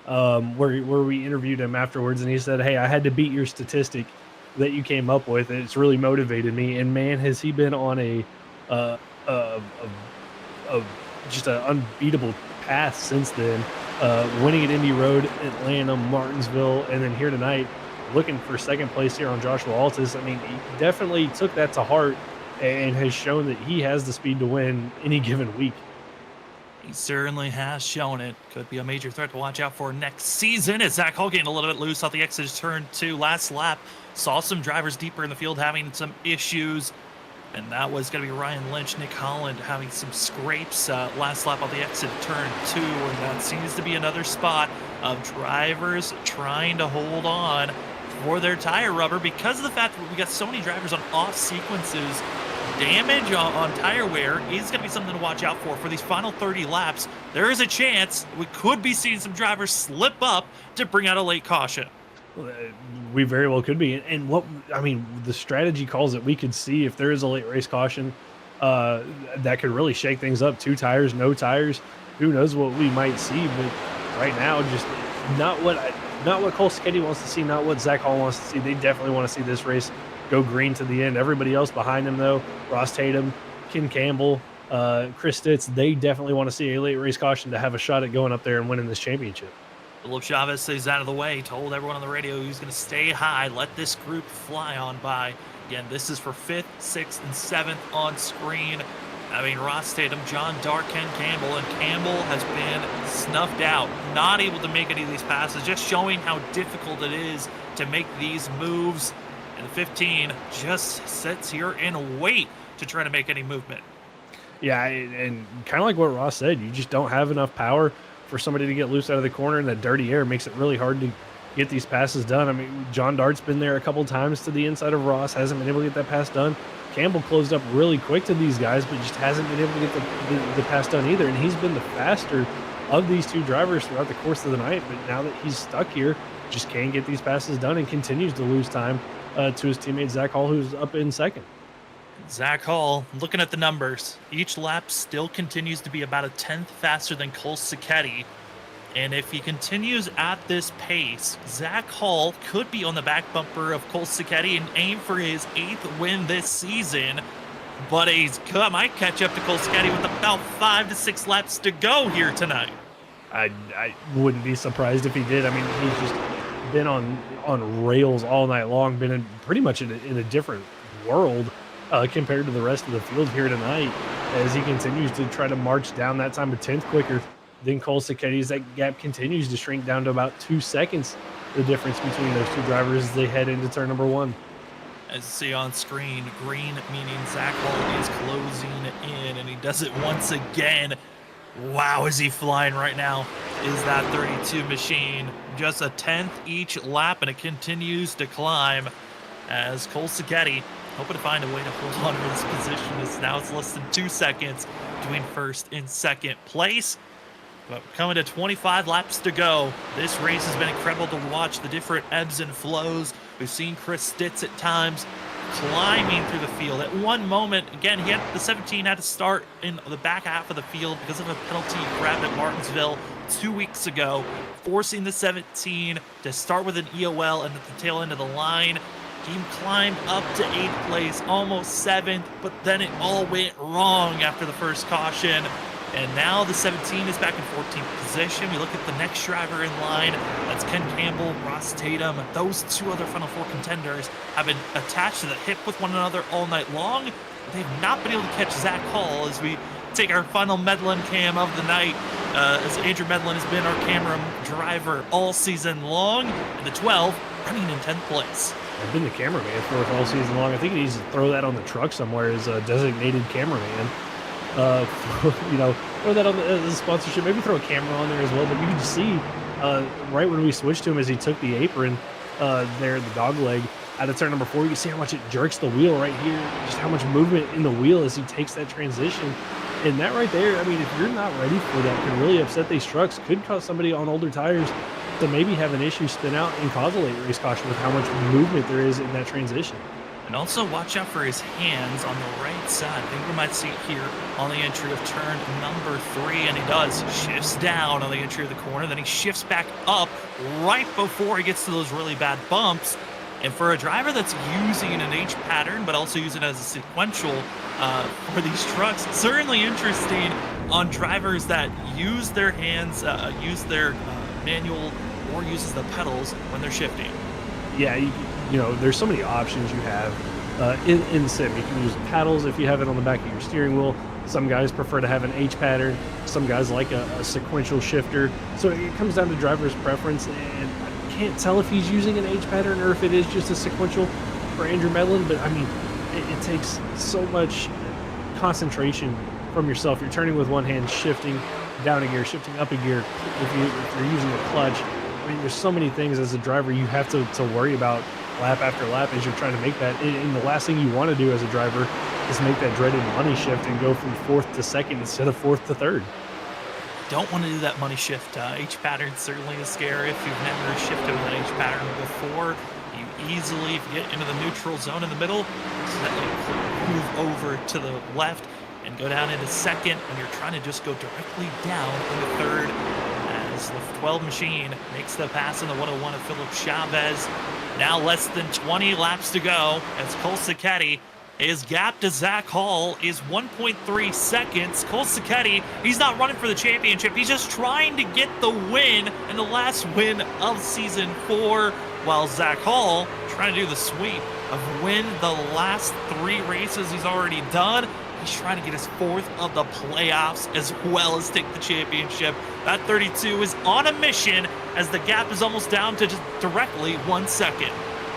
where we interviewed him afterwards, and he said, "Hey, I had to beat your statistic that you came up with. It's really motivated me." And man, has he been on just an unbeatable path since then. Winning at Indy Road, Atlanta, Martinsville, and then here tonight, looking for second place here on Joshua Altus. I mean, he definitely took that to heart and has shown that he has the speed to win any given week. He certainly has shown it. Could be a major threat to watch out for next season, as Zach Hall getting a little bit loose off the exit of turn 2. Last lap, saw some drivers deeper in the field having some issues, and that was going to be Ryan Lynch, Nick Holland having some scrapes last lap on the exit of turn 2, and that seems to be another spot of drivers trying to hold on for their tire rubber because of the fact that we got so many drivers on off sequences. Damage on tire wear is going to be something to watch out for these final 30 laps. There is a chance we could be seeing some drivers slip up to bring out a late caution. We very well could be. And the strategy calls that we could see if there is a late race caution, that could really shake things up. 2 tires, no tires. Who knows what we might see? But right now, just not what Cole Sketty wants to see, not what Zach Hall wants to see. They definitely want to see this race go green to the end. Everybody else behind him, though, Ross Tatum, Ken Campbell, Chris Stitz, they definitely want to see a late race caution to have a shot at going up there and winning this championship. Philip Chavez stays out of the way, told everyone on the radio he was going to stay high, let this group fly on by. Again, this is for 5th, 6th, and 7th on screen. Ross Tatum, John Dart, Ken Campbell, and Campbell has been snuffed out, not able to make any of these passes, just showing how difficult it is to make these moves. And the 15 just sits here and wait to try to make any movement. Yeah, and kind of like what Ross said, you just don't have enough power for somebody to get loose out of the corner, and that dirty air makes it really hard to get these passes done. John Dart's been there a couple times to the inside of Ross, hasn't been able to get that pass done. Campbell closed up really quick to these guys, but just hasn't been able to get the pass done either, and he's been the faster of these 2 drivers throughout the course of the night, but now that he's stuck here, just can't get these passes done and continues to lose time to his teammate Zach Hall, who's up in second. Zach Hall, looking at the numbers, each lap still continues to be about a 10th faster than Cole Sketty. And if he continues at this pace, Zach Hall could be on the back bumper of Cole Sketty and aim for his 8th win this season. But he might catch up to Cole Sketty with about 5 to 6 laps to go here tonight. I wouldn't be surprised if he did. He's just been on rails all night long, been pretty much in a different world compared to the rest of the field here tonight, as he continues to try to march down that time, a 10th quicker than Cole Sketty, as that gap continues to shrink down to about 2 seconds, the difference between those 2 drivers as they head into turn number 1. As you see on screen, green meaning Zach Hall is closing in, and he does it once again. Wow, is he flying right now? Is that 32 machine just a 10th each lap, and it continues to climb as Cole Sketty hoping to find a way to hold on to this position, as now it's less than 2 seconds between 1st and 2nd place. But coming to 25 laps to go, this race has been incredible to watch, the different ebbs and flows. We've seen Chris Stitz at times climbing through the field. At one moment, again, the 17 had to start in the back half of the field because of a penalty grab at Martinsville 2 weeks ago, forcing the 17 to start with an EOL and at the tail end of the line. He climbed up to 8th place, almost 7th, but then it all went wrong after the first caution. And now the 17 is back in 14th position. We look at the next driver in line. That's Ken Campbell, Ross Tatum. Those two other Final Four contenders have been attached to the hip with one another all night long. They've not been able to catch Zach Hall as we take our final Medlin cam of the night, as Andrew Medlin has been our camera driver all season long. And the 12 running in 10th place. I've been the cameraman for it all season long. I think he needs to throw that on the truck somewhere as a designated cameraman. You know, throw that on the sponsorship. Maybe throw a camera on there as well. But you can just see right when we switched to him as he took the apron there, the dog leg out of turn number 4. You can see how much it jerks the wheel right here. Just how much movement in the wheel as he takes that transition. And that right there, I mean, if you're not ready for that, can really upset these trucks. Could cause somebody on older tires to maybe have an issue, spin out, and cause a late race caution with how much movement there is in that transition. And also watch out for his hands on the right side. I think we might see it here on the entry of turn number 3, and he does. Shifts down on the entry of the corner, then he shifts back up right before he gets to those really bad bumps. And for a driver that's using an H pattern, but also using it as a sequential for these trucks, certainly interesting on drivers that use their hands, use their manual, or uses the pedals when they're shifting. Yeah, you know, there's so many options you have in sim. You can use paddles if you have it on the back of your steering wheel. Some guys prefer to have an H pattern. Some guys like a sequential shifter. So it comes down to driver's preference, and I can't tell if he's using an H pattern or if it is just a sequential for Andrew Medlin. But I mean, it takes so much concentration from yourself. You're turning with one hand, shifting down a gear, shifting up a gear. If you're using a clutch, I mean, there's so many things as a driver you have to worry about lap after lap as you're trying to make that. And the last thing you want to do as a driver is make that dreaded money shift and go from 4th to 2nd instead of 4th to 3rd. Don't want to do that money shift. H pattern certainly is scary. If you've never shifted with an H pattern before, you easily, if you get into the neutral zone in the middle, move over to the left and go down into 2nd, and you're trying to just go directly down into 3rd as the 12 machine makes the pass in the 101 of Philip Chavez. Now less than 20 laps to go as Cole Sacchetti, his gap to Zach Hall is 1.3 seconds. Cole Sacchetti, he's not running for the championship. He's just trying to get the win and the last win of season 4, while Zach Hall trying to do the sweep of win the last 3 races he's already done. He's trying to get his 4th of the playoffs as well as take the championship. That 32 is on a mission as the gap is almost down to just directly 1 second.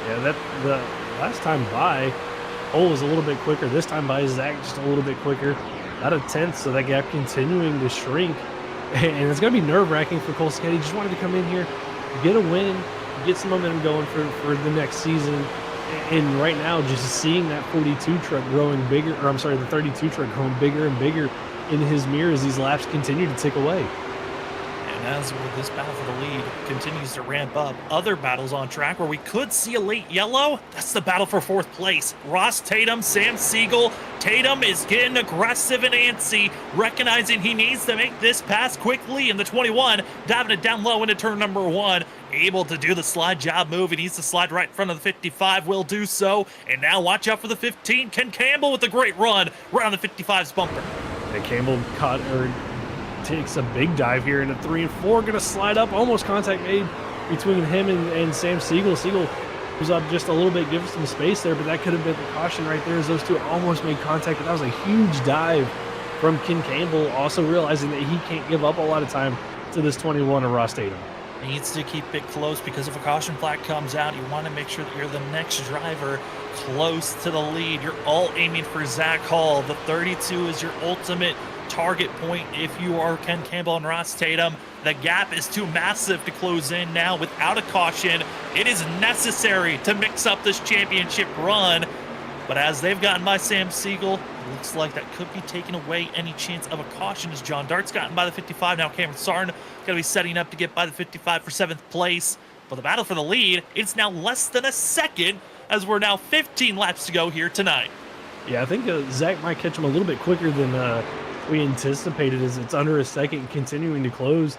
Yeah, the last time by, Cole was a little bit quicker. This time by, Zach just a little bit quicker. Out of 10th, so that gap continuing to shrink. And it's going to be nerve-wracking for Cole Sacchetti. He just wanted to come in here, get a win, get some momentum going for the next season. And right now, just seeing that 42 truck growing bigger, or I'm sorry, the 32 truck growing bigger and bigger in his mirror as these laps continue to tick away. And as this battle for the lead continues to ramp up, other battles on track where we could see a late yellow, that's the battle for 4th place. Ross Tatum, Sam Siegel. Tatum is getting aggressive and antsy, recognizing he needs to make this pass quickly in the 21, diving it down low into turn number 1. Able to do the slide job move. He needs to slide right in front of the 55. Will do so. And now watch out for the 15. Ken Campbell with a great run right on the 55's bumper. And Campbell takes a big dive here into 3 and 4. Going to slide up. Almost contact made between him and Sam Siegel. Siegel was up just a little bit, give some space there, but that could have been the caution right there as those two almost made contact. But that was a huge dive from Ken Campbell, also realizing that he can't give up a lot of time to this 21 of Ross Tatum. Needs to keep it close because if a caution flag comes out, you want to make sure that you're the next driver close to the lead. You're all aiming for Zach Hall. The 32 is your ultimate target point if you are Ken Campbell and Ross Tatum. The gap is too massive to close in now without a caution. It is necessary to mix up this championship run. But as they've gotten by Sam Siegel, it looks like that could be taking away any chance of a caution as John Dart's gotten by the 55. Now Cameron Sarn going to be setting up to get by the 55 for 7th place. But the battle for the lead, it's now less than a second as we're now 15 laps to go here tonight. Yeah, I think Zach might catch him a little bit quicker than we anticipated, as it's under a second continuing to close.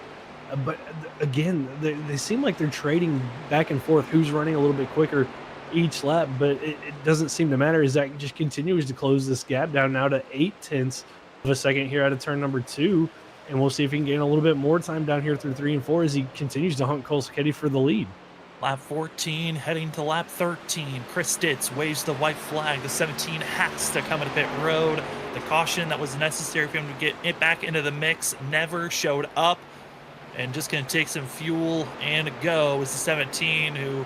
But again, they seem like they're trading back and forth who's running a little bit quicker each lap, but it doesn't seem to matter as Zach just continues to close this gap down now to 0.8 of a second here out of turn number 2. And we'll see if he can gain a little bit more time down here through 3 and 4 as he continues to hunt Cole Sacchetti for the lead. Lap 14 heading to lap 13. Chris Stitz waves the white flag. The 17 has to come into pit road. The caution that was necessary for him to get it back into the mix never showed up. And just going to take some fuel and go is the 17, who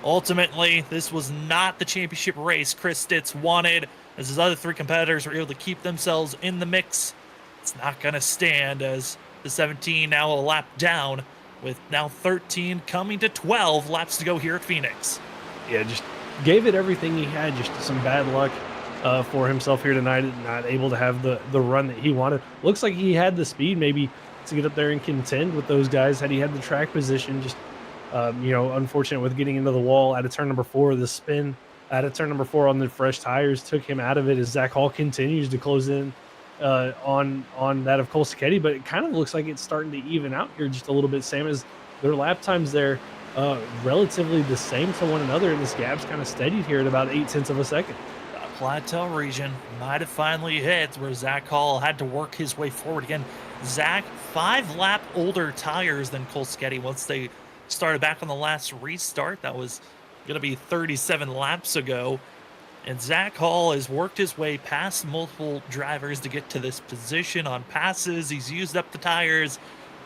ultimately, this was not the championship race Chris Stitz wanted, as his other 3 competitors were able to keep themselves in the mix. It's not going to stand as the 17 now a lap down, with now 13 coming to 12 laps to go here at Phoenix. Yeah, just gave it everything he had. Just some bad luck for himself here tonight, not able to have the run that he wanted. Looks like he had the speed maybe to get up there and contend with those guys had he had the track position. Just unfortunate with getting into the wall out of turn number 4. The spin out of turn number 4 on the fresh tires took him out of it as Zach Hall continues to close in on that of Cole Sacchetti, but it kind of looks like it's starting to even out here just a little bit. Same as their lap times there, relatively the same to one another, and this gap's kind of steadied here at about 0.8 of a second. The plateau region might have finally hit where Zach Hall had to work his way forward again. Zach, 5 lap older tires than Cole Sacchetti once they started back on the last restart. That was going to be 37 laps ago. And Zach Hall has worked his way past multiple drivers to get to this position on passes. He's used up the tires,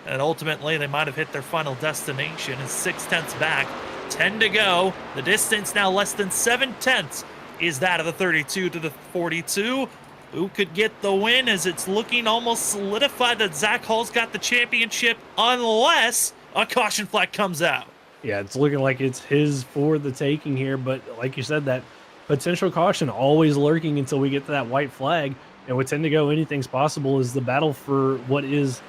and ultimately they might have hit their final destination. It's 0.6 back, 10 to go. The distance now less than 0.7 is that of the 32 to the 42. Who could get the win, as it's looking almost solidified that Zach Hall's got the championship unless a caution flag comes out. Yeah, it's looking like it's his for the taking here, but like you said, that potential caution always lurking until we get to that white flag. And with 10 to go, anything's possible, as the battle for what is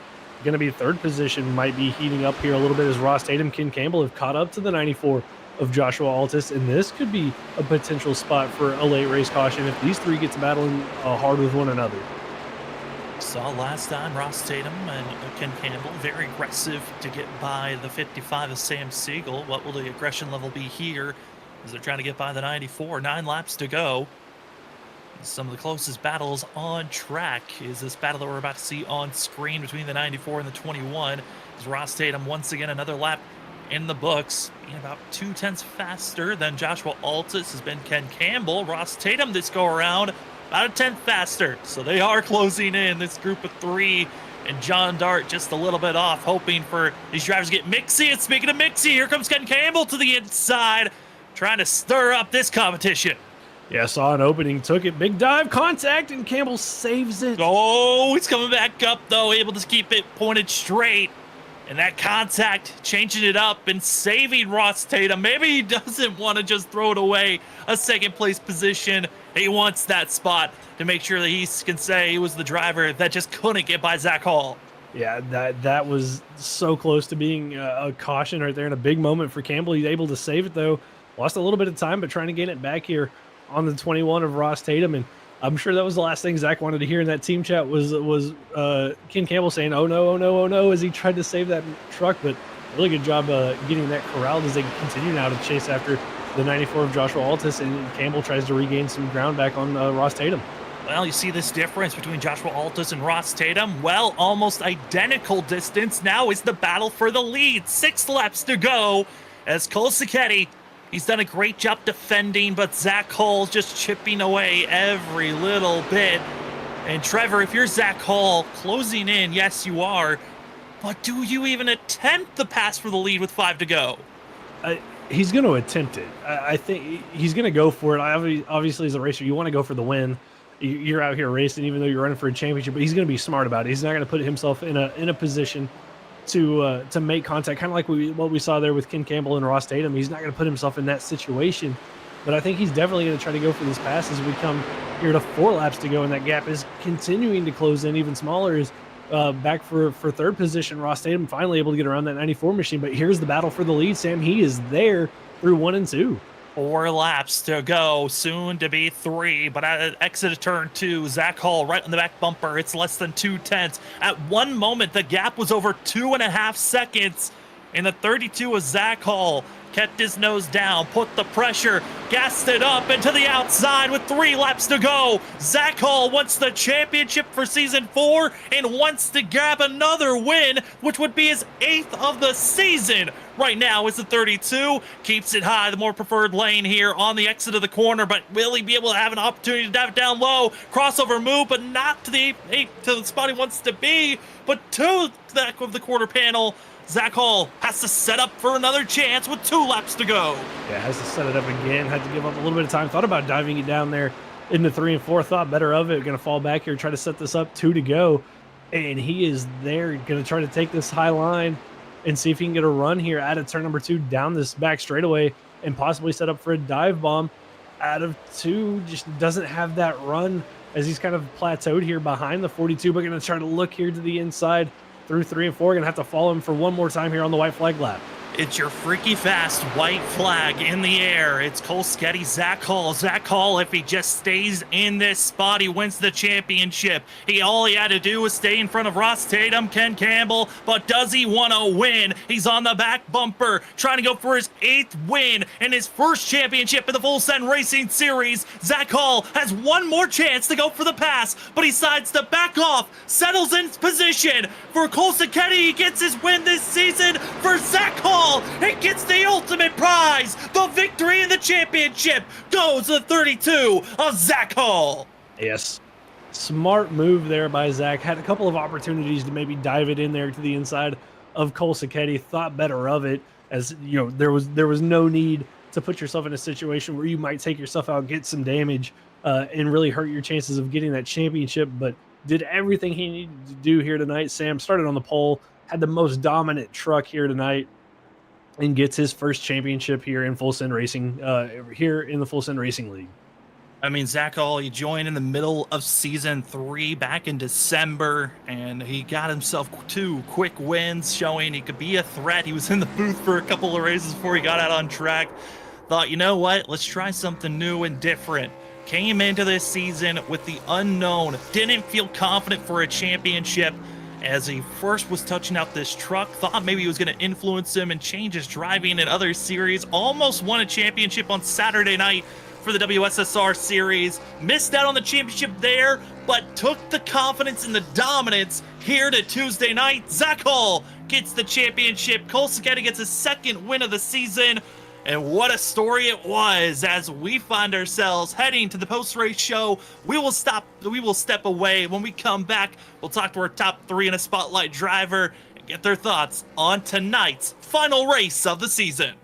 going to be 3rd position might be heating up here a little bit, as Ross Tatum, Ken Campbell have caught up to the 94 of Joshua Altus, and this could be a potential spot for a late race caution if these 3 gets battling hard with one another. Saw last time Ross Tatum and Ken Campbell very aggressive to get by the 55 of Sam Siegel. What will the aggression level be here as they're trying to get by the 94? 9 laps to go. Some of the closest battles on track is this battle that we're about to see on screen between the 94 and the 21. As Ross Tatum once again another lap in the books, being about 0.2 faster than Joshua Altus has been Ken Campbell. Ross Tatum this go around about a 10th faster, so they are closing in, this group of 3. And John Dart just a little bit off, hoping for these drivers to get mixy. And speaking of mixy, here comes Ken Campbell to the inside, trying to stir up this competition. Yeah, saw an opening, took it, big dive, contact, and Campbell saves it. Oh, he's coming back up, though, able to keep it pointed straight. And that contact, changing it up and saving Ross Tatum. Maybe he doesn't want to just throw it away, a 2nd place position. He wants that spot to make sure that he can say he was the driver that just couldn't get by Zach Hall. Yeah, that was so close to being a caution right there, and a big moment for Campbell. He's able to save it, though. Lost a little bit of time, but trying to gain it back here on the 21 of Ross Tatum. And I'm sure that was the last thing Zach wanted to hear in that team chat was Ken Campbell saying, "Oh no, oh no, oh no," as he tried to save that truck. But really good job getting that corralled as they continue now to chase after the 94 of Joshua Altus, and Campbell tries to regain some ground back on Ross Tatum. Well, you see this difference between Joshua Altus and Ross Tatum. Well, almost identical distance. Now is the battle for the lead. 6 laps to go as Cole Sacchetti, he's done a great job defending, but Zach Hall just chipping away every little bit. And Trevor, if you're Zach Hall closing in, yes, you are, but do you even attempt the pass for the lead with 5 to go? He's going to attempt it. I think he's going to go for it. Obviously, as a racer, you want to go for the win. You're out here racing, even though you're running for a championship, but he's going to be smart about it. He's not going to put himself in a position to make contact, kind of like what we saw there with Ken Campbell and Ross Tatum. He's not going to put himself in that situation. but I think he's definitely going to try to go for this pass as we come here to 4 laps to go, and that gap is continuing to close in even smaller. Is back for third position. Ross Tatum finally able to get around that 94 machine, but here's the battle for the lead, Sam. He is there through 1 and 2. 4 laps to go, soon to be 3, but at exit of turn 2, Zach Hall right on the back bumper. It's less than 2/10. At one moment, the gap was over 2.5 seconds. In the 32 of Zach Hall, kept his nose down, put the pressure, gassed it up and to the outside with 3 laps to go. Zach Hall wants the championship for season 4 and wants to grab another win, which would be his 8th of the season. Right now is the 32, keeps it high, the more preferred lane here on the exit of the corner, but will he be able to have an opportunity to dive it down low? Crossover move, but not to the spot he wants to be, but to the back of the quarter panel. Zach Hall has to set up for another chance with 2 laps to go. Yeah, has to set it up again. Had to give up a little bit of time. Thought about diving it down there into 3 and 4. Thought better of it. Going to fall back here, try to set this up. 2 to go. And he is there. Going to try to take this high line and see if he can get a run here out of turn number 2 down this back straightaway and possibly set up for a dive bomb. Out of 2, just doesn't have that run as he's kind of plateaued here behind the 42, but going to try to look here to the inside. Through 3 and 4, gonna have to follow him for one more time here on the white flag lap. It's your freaky fast white flag in the air. It's Cole Sketty, Zach Hall. Zach Hall, if he just stays in this spot, he wins the championship. All he had to do was stay in front of Ross Tatum, Ken Campbell, but does he want to win? He's on the back bumper, trying to go for his 8th win and his first championship in the Full Send Racing Series. Zach Hall has one more chance to go for the pass, but he decides to back off, settles in position for Cole Sketty. He gets his win this season for Zach Hall. It gets the ultimate prize. The victory in the championship goes to the 32 of Zach Hall. Yes. Smart move there by Zach. Had a couple of opportunities to maybe dive it in there to the inside of Cole Sketty. Thought better of it, as you know, there was no need to put yourself in a situation where you might take yourself out, get some damage, and really hurt your chances of getting that championship. But did everything he needed to do here tonight. Sam started on the pole, had the most dominant truck here tonight, and gets his first championship here in Full Send Racing, here in the Full Send Racing League. I mean, Zach Hall, he joined in the middle of season 3 back in December, and he got himself 2 quick wins, showing he could be a threat. He was in the booth for a couple of races before he got out on track. Thought, you know what, let's try something new and different. Came into this season with the unknown, didn't feel confident for a championship. As he first was touching out this truck, thought maybe he was going to influence him and change his driving in other series. Almost won a championship on Saturday night for the WSSR series. Missed out on the championship there, but took the confidence and the dominance here to Tuesday night. Zach Hall gets the championship. Cole Sketty gets his 2nd win of the season. And what a story it was. As we find ourselves heading to the post-race show, we will step away. When we come back, we'll talk to our top 3 in a spotlight driver and get their thoughts on tonight's final race of the season.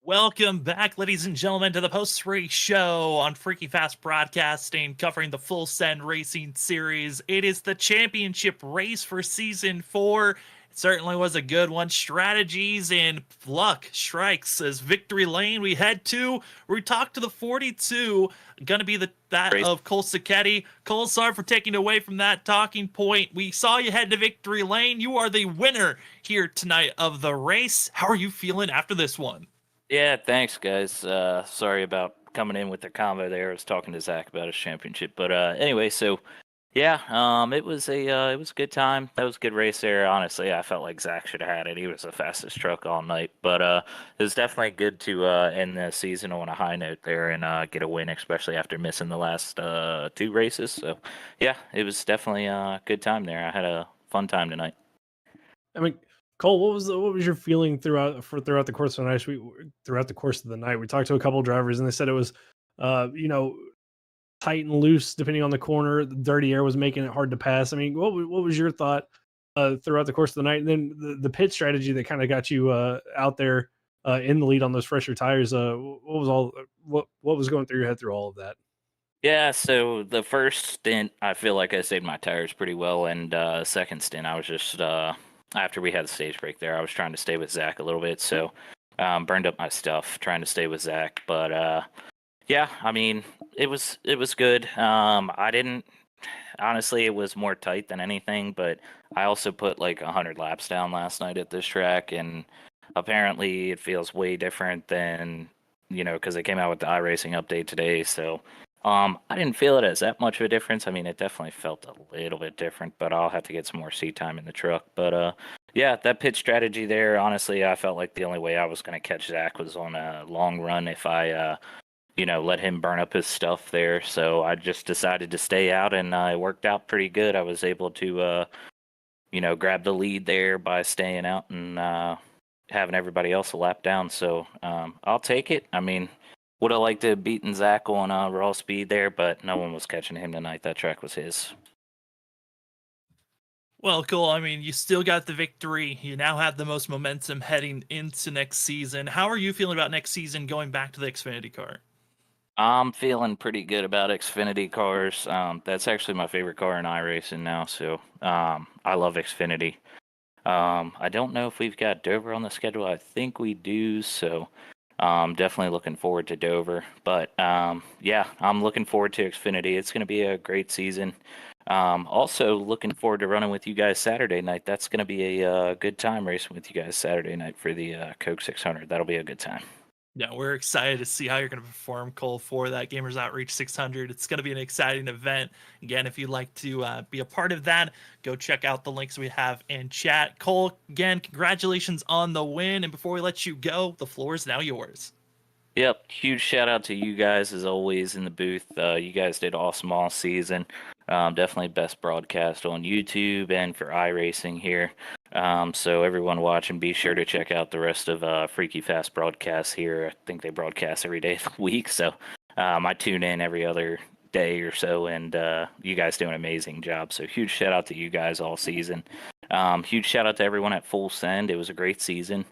Welcome back, ladies and gentlemen, to the post-race show on Freaky Fast Broadcasting, covering the Full Send Racing Series. It is the championship race for Season 4. It certainly was a good one. Strategies and luck strikes as victory lane we head to. We talk to the 42, going to be that of Cole Sacchetti. Cole, sorry for taking away from that talking point. We saw you head to victory lane. You are the winner here tonight of the race. How are you feeling after this one? Yeah, thanks, guys. Sorry about coming in with the combo there. I was talking to Zach about his championship, but anyway, so yeah, it was a good time. That was a good race there. Honestly, I felt like Zach should have had it. He was the fastest truck all night, but it was definitely good to end the season on a high note there and get a win, especially after missing the last 2 races. So yeah, it was definitely a good time there. I had a fun time tonight. I mean, Cole, what was your feeling throughout the course of the night? Throughout the course of the night, we talked to a couple of drivers, and they said it was, tight and loose depending on the corner. The dirty air was making it hard to pass. I mean, what was your thought throughout the course of the night? And then the pit strategy that kind of got you out there in the lead on those fresher tires. What was going through your head through all of that? Yeah, so the first stint, I feel like I saved my tires pretty well, and second stint, I was just after we had the stage break there, I was trying to stay with Zach a little bit, so burned up my stuff trying to stay with Zach. But yeah, I mean, it was good. I didn't honestly, it was more tight than anything, but I also put like 100 laps down last night at this track, and apparently it feels way different than because they came out with the iRacing update today, so. I didn't feel it as that much of a difference. I mean, it definitely felt a little bit different, but I'll have to get some more seat time in the truck. But yeah, that pit strategy there, honestly, I felt like the only way I was going to catch Zach was on a long run if I, let him burn up his stuff there. So I just decided to stay out, and it worked out pretty good. I was able to, grab the lead there by staying out and having everybody else a lap down. So I'll take it. I mean, would have liked to have beaten Zach on raw speed there, but no one was catching him tonight. That track was his. Well, cool. I mean, you still got the victory. You now have the most momentum heading into next season. How are you feeling about next season going back to the Xfinity car? I'm feeling pretty good about Xfinity cars. That's actually my favorite car in iRacing now, so I love Xfinity. I don't know if we've got Dover on the schedule. I think we do, so... definitely looking forward to Dover, but yeah, I'm looking forward to Xfinity. It's going to be a great season. Also looking forward to running with you guys Saturday night. That's going to be a good time racing with you guys Saturday night for the Coke 600. That'll be a good time. Yeah, we're excited to see how you're going to perform, Cole, for that Gamers Outreach 600. It's going to be an exciting event. Again, if you'd like to be a part of that, go check out the links we have in chat. Cole, again, congratulations on the win. And before we let you go, the floor is now yours. Yep, huge shout out to you guys as always in the booth. You guys did awesome all season. Definitely best broadcast on YouTube and for iRacing here. So everyone watching, be sure to check out the rest of Freaky Fast broadcasts here. I think they broadcast every day of the week, so I tune in every other day or so, and you guys do an amazing job. So huge shout out to you guys all season. Huge shout out to everyone at Full Send. It was a great season.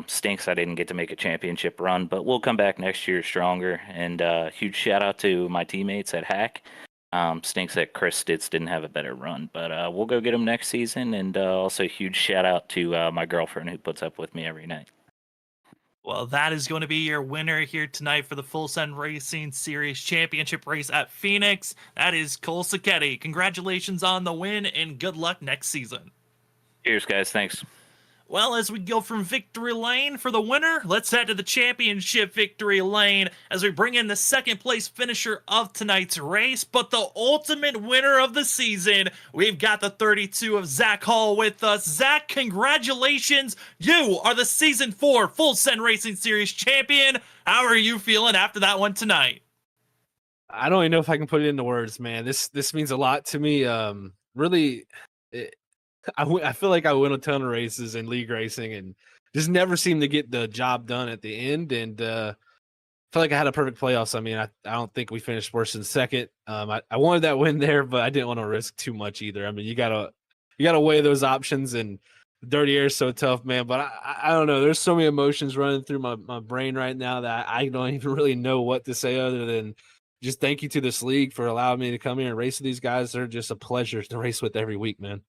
Stinks I didn't get to make a championship run, but we'll come back next year stronger. And huge shout out to my teammates at Hack. Stinks that Chris Stitz didn't have a better run, but we'll go get him next season. And also huge shout out to my girlfriend who puts up with me every night. Well, that is going to be your winner here tonight for the Full Send Racing Series Championship race at Phoenix. That is Cole Sacchetti. Congratulations on the win, and good luck next season. Cheers, guys. Thanks. Well, as we go from victory lane for the winner, let's head to the championship victory lane as we bring in the second place finisher of tonight's race, but the ultimate winner of the season. We've got the 32 of Zach Hall with us. Zach, congratulations. You are the Season 4 Full Send Racing Series champion. How are you feeling after that one tonight? I don't even know if I can put it into words, man. This means a lot to me. Really, I feel like I win a ton of races in league racing and just never seem to get the job done at the end. And I feel like I had a perfect playoffs. I mean, I don't think we finished worse than second. I wanted that win there, but I didn't want to risk too much either. I mean, you gotta weigh those options, and Dirty air is so tough, man. But I don't know. There's so many emotions running through my brain right now that I don't even really know what to say other than just thank you to this league for allowing me to come here and race with these guys. They're just a pleasure to race with every week, man.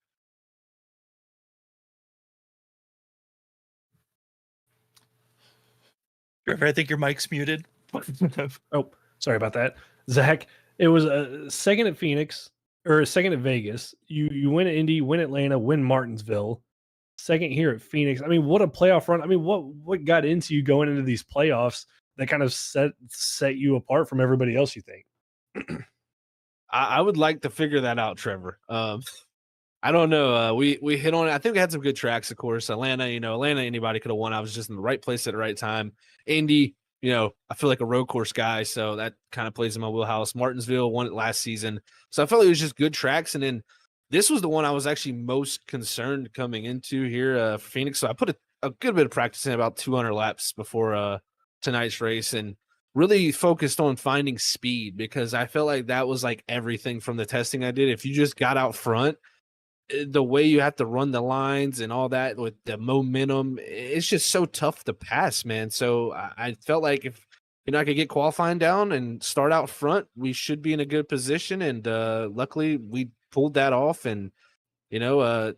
Trevor, I think your mic's muted. Oh, sorry about that. Zach, it was a second at Phoenix or a second at Vegas. You win at Indy, win Atlanta, win Martinsville. Second here at Phoenix. I mean, what a playoff run. I mean, what got into you going into these playoffs that kind of set you apart from everybody else, you think? I would like to figure that out, Trevor. I don't know. We hit on it. I think we had some good tracks, of course. Atlanta, anybody could have won. I was just in the right place at the right time. Indy, I feel like a road course guy, so that kind of plays in my wheelhouse. Martinsville won it last season. So I felt like it was just good tracks. And then this was the one I was actually most concerned coming into here for Phoenix. So I put a good bit of practice in, about 200 laps before tonight's race, and really focused on finding speed because I felt like that was like everything from the testing I did. If you just got out front, the way you have to run the lines and all that with the momentum, it's just so tough to pass, man. So I felt like if I could get qualifying down and start out front, we should be in a good position. And luckily we pulled that off and,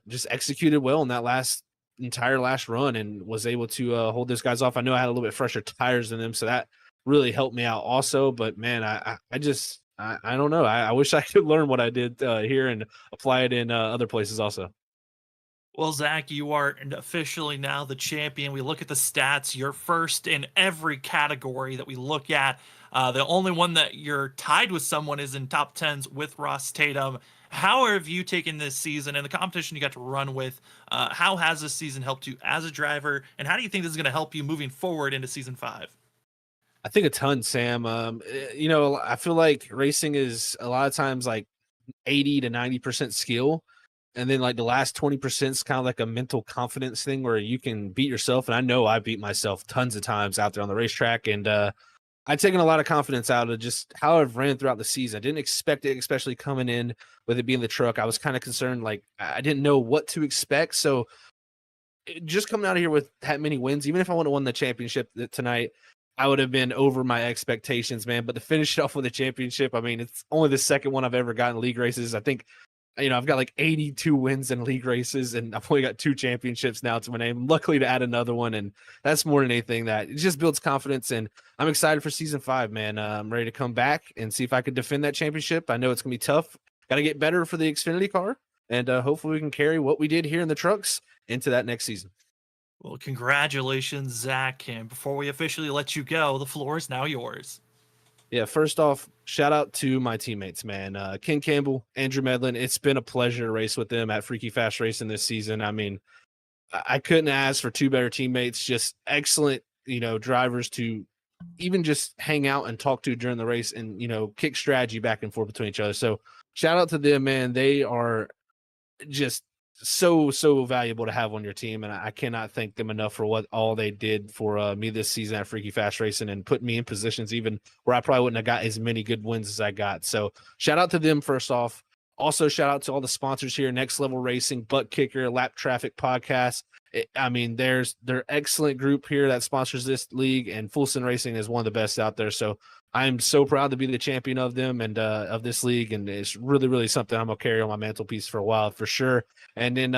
just executed well in that entire last run and was able to hold those guys off. I know I had a little bit fresher tires than them, so that really helped me out also. But man, I don't know. I wish I could learn what I did here and apply it in other places also. Well, Zach, you are officially now the champion. We look at the stats. You're first in every category that we look at. The only one that you're tied with someone is in top 10s with Ross Tatum. How have you taken this season and the competition you got to run with? How has this season helped you as a driver? And how do you think this is going to help you moving forward into season 5? I think a ton, Sam. I feel like racing is a lot of times like 80 to 90% skill. And then like the last 20% is kind of like a mental confidence thing where you can beat yourself. And I know I beat myself tons of times out there on the racetrack. And I've taken a lot of confidence out of just how I've ran throughout the season. I didn't expect it, especially coming in with it being the truck. I was kind of concerned, like I didn't know what to expect. So just coming out of here with that many wins, even if I would have won the championship tonight, I would have been over my expectations, man. But to finish it off with a championship, I mean, it's only the second one I've ever gotten league races. I think, I've got like 82 wins in league races, and I've only got 2 championships now to my name. Luckily to add another one, and that's more than anything that it just builds confidence. And I'm excited for season 5, man. I'm ready to come back and see if I can defend that championship. I know it's gonna be tough. Got to get better for the Xfinity car, and hopefully we can carry what we did here in the trucks into that next season. Well, congratulations, Zach. And before we officially let you go, the floor is now yours. Yeah, first off, shout out to my teammates, man. Ken Campbell, Andrew Medlin. It's been a pleasure to race with them at Freaky Fast Racing this season. I mean, I couldn't ask for 2 better teammates. Just excellent, drivers to even just hang out and talk to during the race and, kick strategy back and forth between each other. So shout out to them, man. They are just so valuable to have on your team, and I cannot thank them enough for what all they did for me this season at Freaky Fast Racing and put me in positions even where I probably wouldn't have got as many good wins as I got. So shout out to them first off. Also shout out to all the sponsors here: Next Level Racing, ButtKicker, Lap Traffic Podcast. They're excellent group here that sponsors this league, and Full Send Racing is one of the best out there. So I'm so proud to be the champion of them and of this league, and it's really something I'm gonna carry on my mantelpiece for a while for sure. And then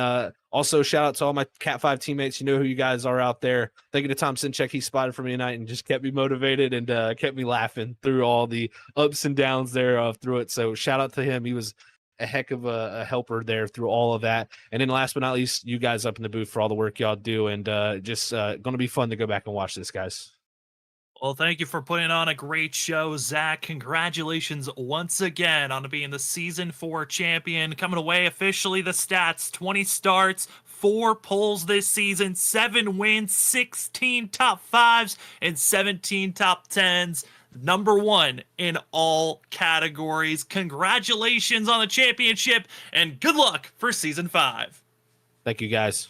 also shout out to all my Cat 5 teammates. You know who you guys are out there. Thank you to Tom Sinchek. He spotted for me tonight and just kept me motivated and kept me laughing through all the ups and downs there through it. So shout out to him. He was a heck of a helper there through all of that. And then last but not least, you guys up in the booth for all the work y'all do, and just going to be fun to go back and watch this, guys. Well, thank you for putting on a great show, Zach. Congratulations once again on being the Season 4 champion. Coming away officially, the stats: 20 starts, 4 poles this season, 7 wins, 16 top 5s, and 17 top 10s. Number 1 in all categories. Congratulations on the championship, and good luck for Season 5. Thank you, guys.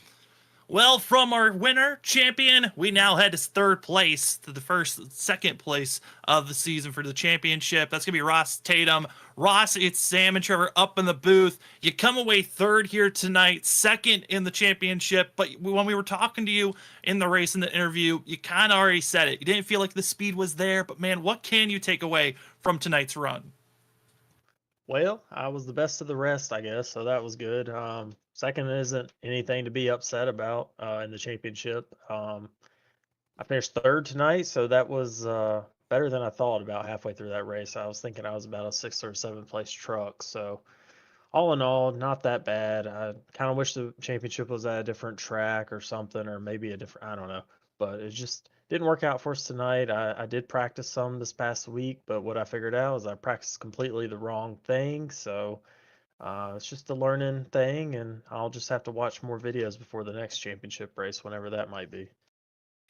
Well, from our winner, champion, we now head to third place to the second place of the season for the championship. That's going to be Ross Tatum. Ross, it's Sam and Trevor up in the booth. You come away third here tonight, second in the championship. But when we were talking to you in the race, in the interview, you kind of already said it. You didn't feel like the speed was there. But, man, what can you take away from tonight's run? Well, I was the best of the rest, I guess, so that was good. Second isn't anything to be upset about in the championship. I finished third tonight, so that was better than I thought about halfway through that race. I was thinking I was about a sixth or seventh place truck, so all in all, not that bad. I kind of wish the championship was at a different track or something, or maybe a different, I don't know. But it just didn't work out for us tonight. I did practice some this past week, but what I figured out is I practiced completely the wrong thing. So it's just a learning thing, and I'll just have to watch more videos before the next championship race, whenever that might be.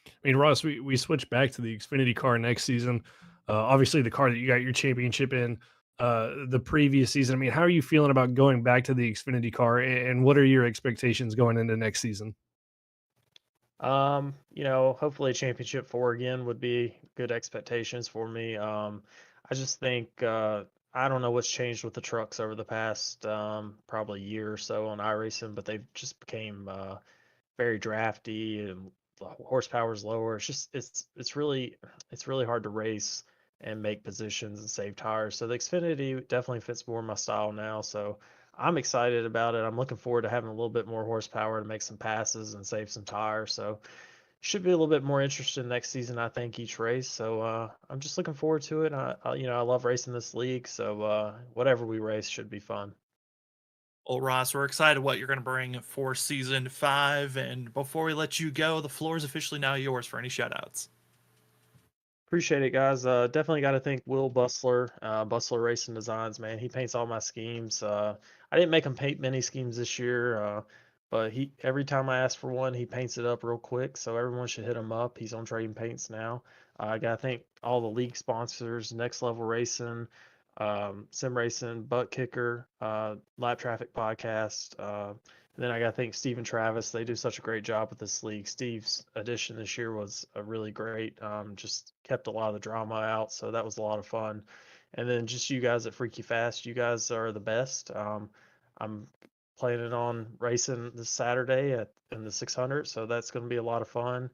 I mean, Ross, we switch back to the Xfinity car next season. Obviously, the car that you got your championship in the previous season. I mean, how are you feeling about going back to the Xfinity car, and what are your expectations going into next season? Hopefully championship 4 again would be good expectations for me. I just think I don't know what's changed with the trucks over the past probably year or so on iRacing, but they've just became very drafty and the horsepower is lower. It's really hard to race and make positions and save tires. So the Xfinity definitely fits more my style now. So I'm excited about it. I'm looking forward to having a little bit more horsepower to make some passes and save some tires. So should be a little bit more interesting next season, I think, each race. So I'm just looking forward to it. I love racing this league. So whatever we race should be fun. Well, Ross, we're excited what you're going to bring for season 5. And before we let you go, the floor is officially now yours for any shoutouts. Appreciate it, guys. Definitely got to thank Will Bustler, Bustler Racing Designs, man. He paints all my schemes. I didn't make him paint many schemes this year, but every time I ask for one, he paints it up real quick. So everyone should hit him up. He's on Trading Paints now. I got to thank all the league sponsors, Next Level Racing, Sim Racing, ButtKicker, Lap Traffic Podcast. And then I got to thank Steve and Travis. They do such a great job with this league. Steve's addition this year was a really great. Just kept a lot of the drama out, so that was a lot of fun. And then just you guys at Freaky Fast, you guys are the best. I'm planning on racing this Saturday in the 600, so that's going to be a lot of fun.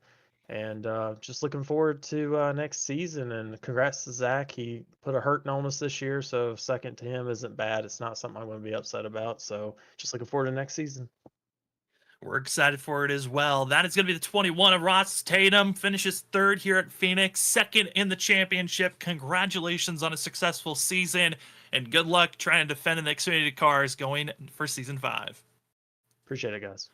And just looking forward to next season. And congrats to Zach. He put a hurting on us this year, so second to him isn't bad. It's not something I'm going to be upset about. So just looking forward to next season. We're excited for it as well. That is going to be the 21 of Ross Tatum. Finishes third here at Phoenix, second in the championship. Congratulations on a successful season, and good luck trying to defend in the Xfinity cars going for season 5. Appreciate it, guys.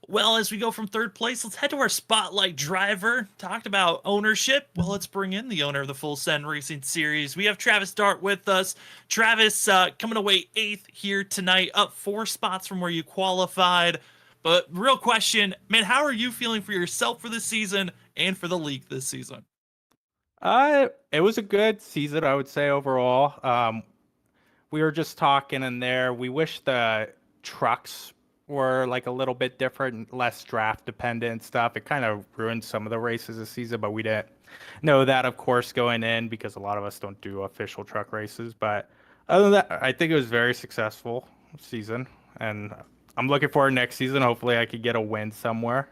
Well, as we go from third place, let's head to our spotlight driver. Talked about ownership. Well, let's bring in the owner of the Full Send Racing Series. We have Travis Dart with us. Travis, coming away 8th here tonight, up 4 spots from where you qualified. But real question, man, how are you feeling for yourself for this season and for the league this season? It was a good season, I would say, overall. We were just talking in there. We wish the trucks were like a little bit different, less draft dependent stuff. It kind of ruined some of the races this season, but we didn't know that, of course, going in because a lot of us don't do official truck races. But other than that, I think it was a very successful season, and I'm looking forward to next season. Hopefully I could get a win somewhere.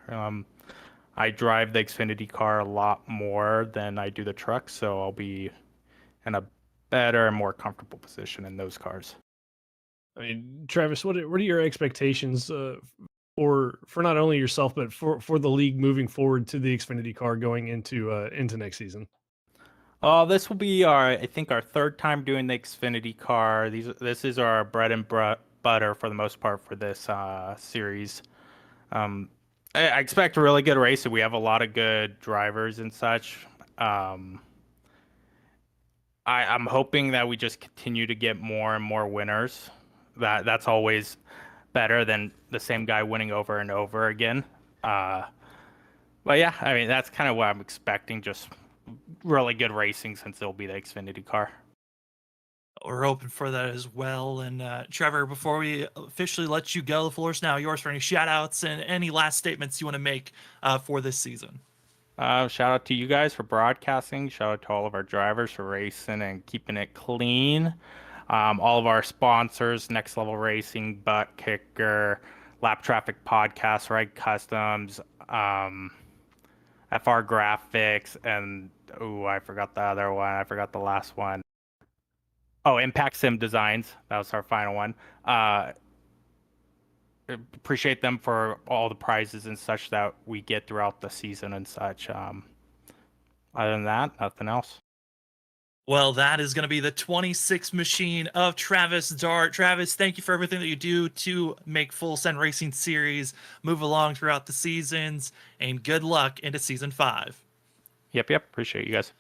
I drive the Xfinity car a lot more than I do the truck, so I'll be in a better and more comfortable position in those cars. I mean, Travis, what are your expectations for not only yourself but for the league moving forward to the Xfinity car going into next season? This will be I think our third time doing the Xfinity car. This is our bread and butter for the most part for this series. I expect a really good race, and we have a lot of good drivers and such. I'm hoping that we just continue to get more and more winners. That's always better than the same guy winning over and over again. But yeah, I mean, that's kind of what I'm expecting, just really good racing since it'll be the Xfinity car. We're hoping for that as well. And Trevor, before we officially let you go, the floor is now yours for any shout outs and any last statements you want to make for this season. Shout out to you guys for broadcasting. Shout out to all of our drivers for racing and keeping it clean. All of our sponsors, Next Level Racing, ButtKicker, Lap Traffic Podcast, Ride Customs, FR Graphics, and I forgot the other one. I forgot the last one. Oh, Impact Sim Designs. That was our final one. Appreciate them for all the prizes and such that we get throughout the season and such. Other than that, nothing else. Well, that is going to be the 26th machine of Travis Dart. Travis, thank you for everything that you do to make Full Send Racing Series move along throughout the seasons, and good luck into Season 5. Yep. Appreciate you guys.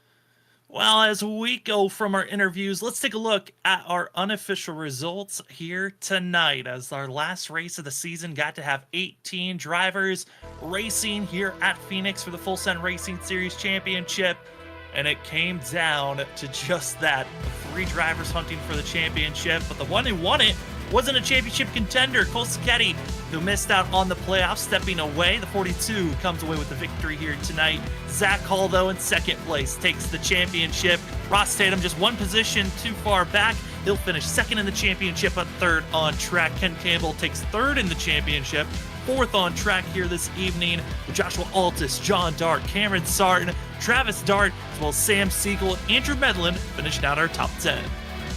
Well, as we go from our interviews, let's take a look at our unofficial results here tonight. As our last race of the season got to have 18 drivers racing here at Phoenix for the Full Send Racing Series Championship. And it came down to just that. 3 drivers hunting for the championship, but the one who won it wasn't a championship contender. Cole Sacchetti, who missed out on the playoffs, stepping away. The 42 comes away with the victory here tonight. Zach Hall, though, in second place, takes the championship. Ross Tatum just one position too far back. He'll finish second in the championship, but third on track. Ken Campbell takes third in the championship. Fourth on track here this evening with Joshua Altus, John Dart, Cameron Sarton, Travis Dart, as well as Sam Siegel and Andrew Medlin finishing out our top 10.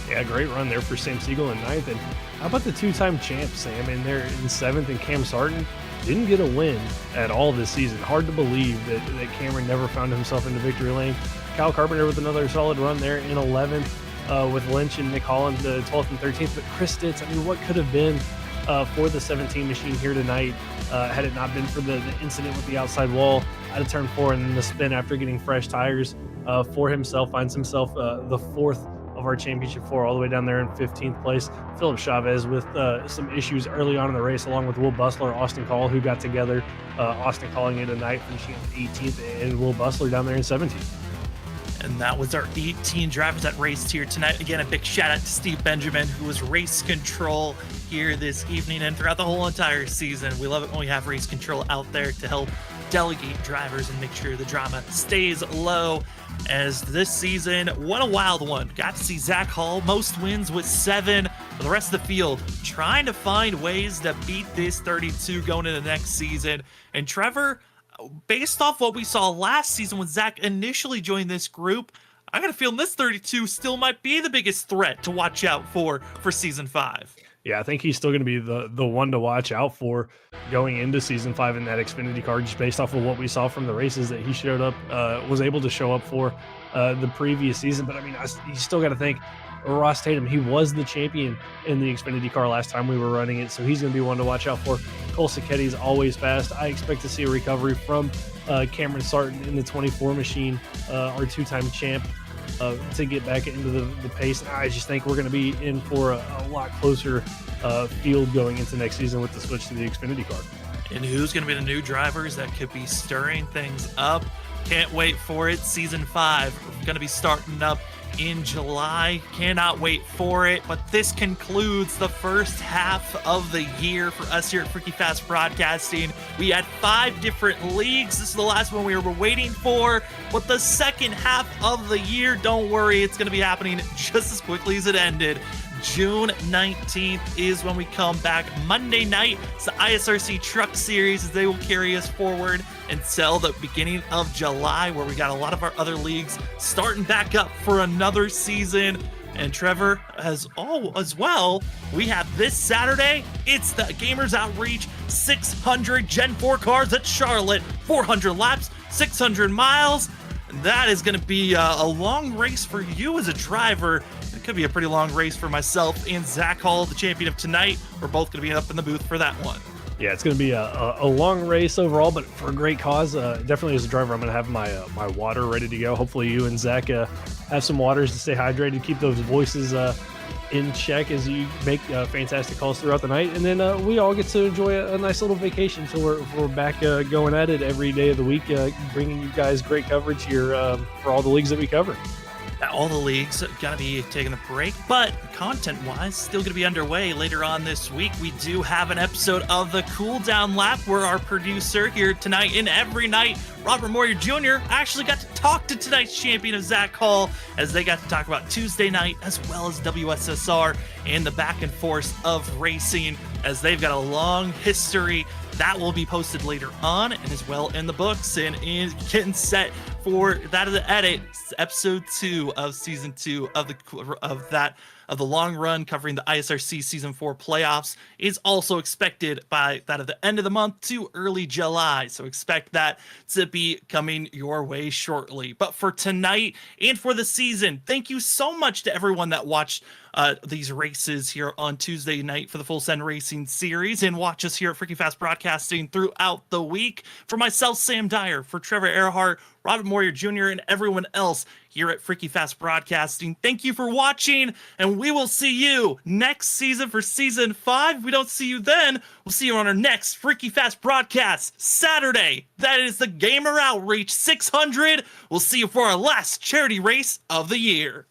Yeah, great run there for Sam Siegel in 9th. And how about the 2-time champ, Sam, in there in 7th, and Cam Sarton didn't get a win at all this season. Hard to believe that Cameron never found himself in the victory lane. Kyle Carpenter with another solid run there in 11th with Lynch and Nick Holland, 12th and 13th. But Chris Stitz, I mean, what could have been for the 17 machine here tonight had it not been for the incident with the outside wall out of turn 4 and then the spin after getting fresh tires for himself, finds himself the 4th of our championship 4 all the way down there in 15th place. Philip Chavez with some issues early on in the race, along with Will Bustler, Austin Call, who got together. Austin calling it a night, finishing in 18th, and Will Bustler down there in 17th. And that was our 18 drivers that raced here tonight. Again, a big shout out to Steve Benjamin, who was race control here this evening and throughout the whole entire season. We love it when we have race control out there to help delegate drivers and make sure the drama stays low. As this season, what a wild one. Got to see Zach Hall, most wins with 7. For the rest of the field, trying to find ways to beat this 32 going into the next season. And Trevor, based off what we saw last season when Zach initially joined this group, I got a feeling this 32 still might be the biggest threat to watch out for Season 5. Yeah, I think he's still going to be the one to watch out for going into Season 5 in that Xfinity car, just based off of what we saw from the races that he showed up, was able to show up for the previous season. But I mean, you still got to think Ross Tatum, he was the champion in the Xfinity car last time we were running it, so he's going to be one to watch out for. Cole Sacchetti is always fast. I expect to see a recovery from Cameron Sarton in the 24 machine, our 2-time champ, to get back into the pace. And I just think we're going to be in for a lot closer field going into next season with the switch to the Xfinity car. And who's going to be the new drivers that could be stirring things up? Can't wait for it. Season 5 going to be starting up in July. Cannot wait for it. But this concludes the first half of the year for us here at Freaky Fast Broadcasting. We had 5 different leagues. This is the last one we were waiting for. But the second half of the year, don't worry, it's going to be happening just as quickly as it ended. June 19th is when we come back. Monday night, it's the ISRC Truck Series, as they will carry us forward until the beginning of July, where we got a lot of our other leagues starting back up for another season. And Trevor, as well, we have this Saturday, it's the Gamers Outreach 600 Gen 4 cars at Charlotte, 400 laps, 600 miles. And that is going to be a long race for you as a driver. It could be a pretty long race for myself and Zach Hall, the champion of tonight. We're both going to be up in the booth for that one. Yeah, it's going to be a long race overall, but for a great cause. Definitely as a driver, I'm going to have my water ready to go. Hopefully you and Zach have some waters to stay hydrated, keep those voices in check as you make fantastic calls throughout the night. And then we all get to enjoy a nice little vacation until we're back going at it every day of the week, bringing you guys great coverage here for all the leagues that we cover. All the leagues gonna be taking a break, but content-wise, still gonna be underway later on this week. We do have an episode of the Cool Down Lap where our producer here tonight and every night, Robert Moyer Jr., actually got to talk to tonight's champion of Zach Hall as they got to talk about Tuesday night as well as WSSR and the back and forth of racing, as they've got a long history. That will be posted later on and as well in the books and is getting set for that of the edit, episode 2 of season 2 of the long run covering the ISRC season 4 playoffs is also expected by that of the end of the month to early July. So expect that to be coming your way shortly. But for tonight and for the season, thank you so much to everyone that watched these races here on Tuesday night for the Full Send Racing series and watch us here at Freaking Fast Broadcasting throughout the week. For myself, Sam Dyer, for Trevor Earhart, Robert Moyer Jr., and everyone else here at Freaky Fast Broadcasting, thank you for watching, and we will see you next season for season 5. If we don't see you then, we'll see you on our next Freaky Fast Broadcast Saturday. That is the Gamer Outreach 600. We'll see you for our last charity race of the year.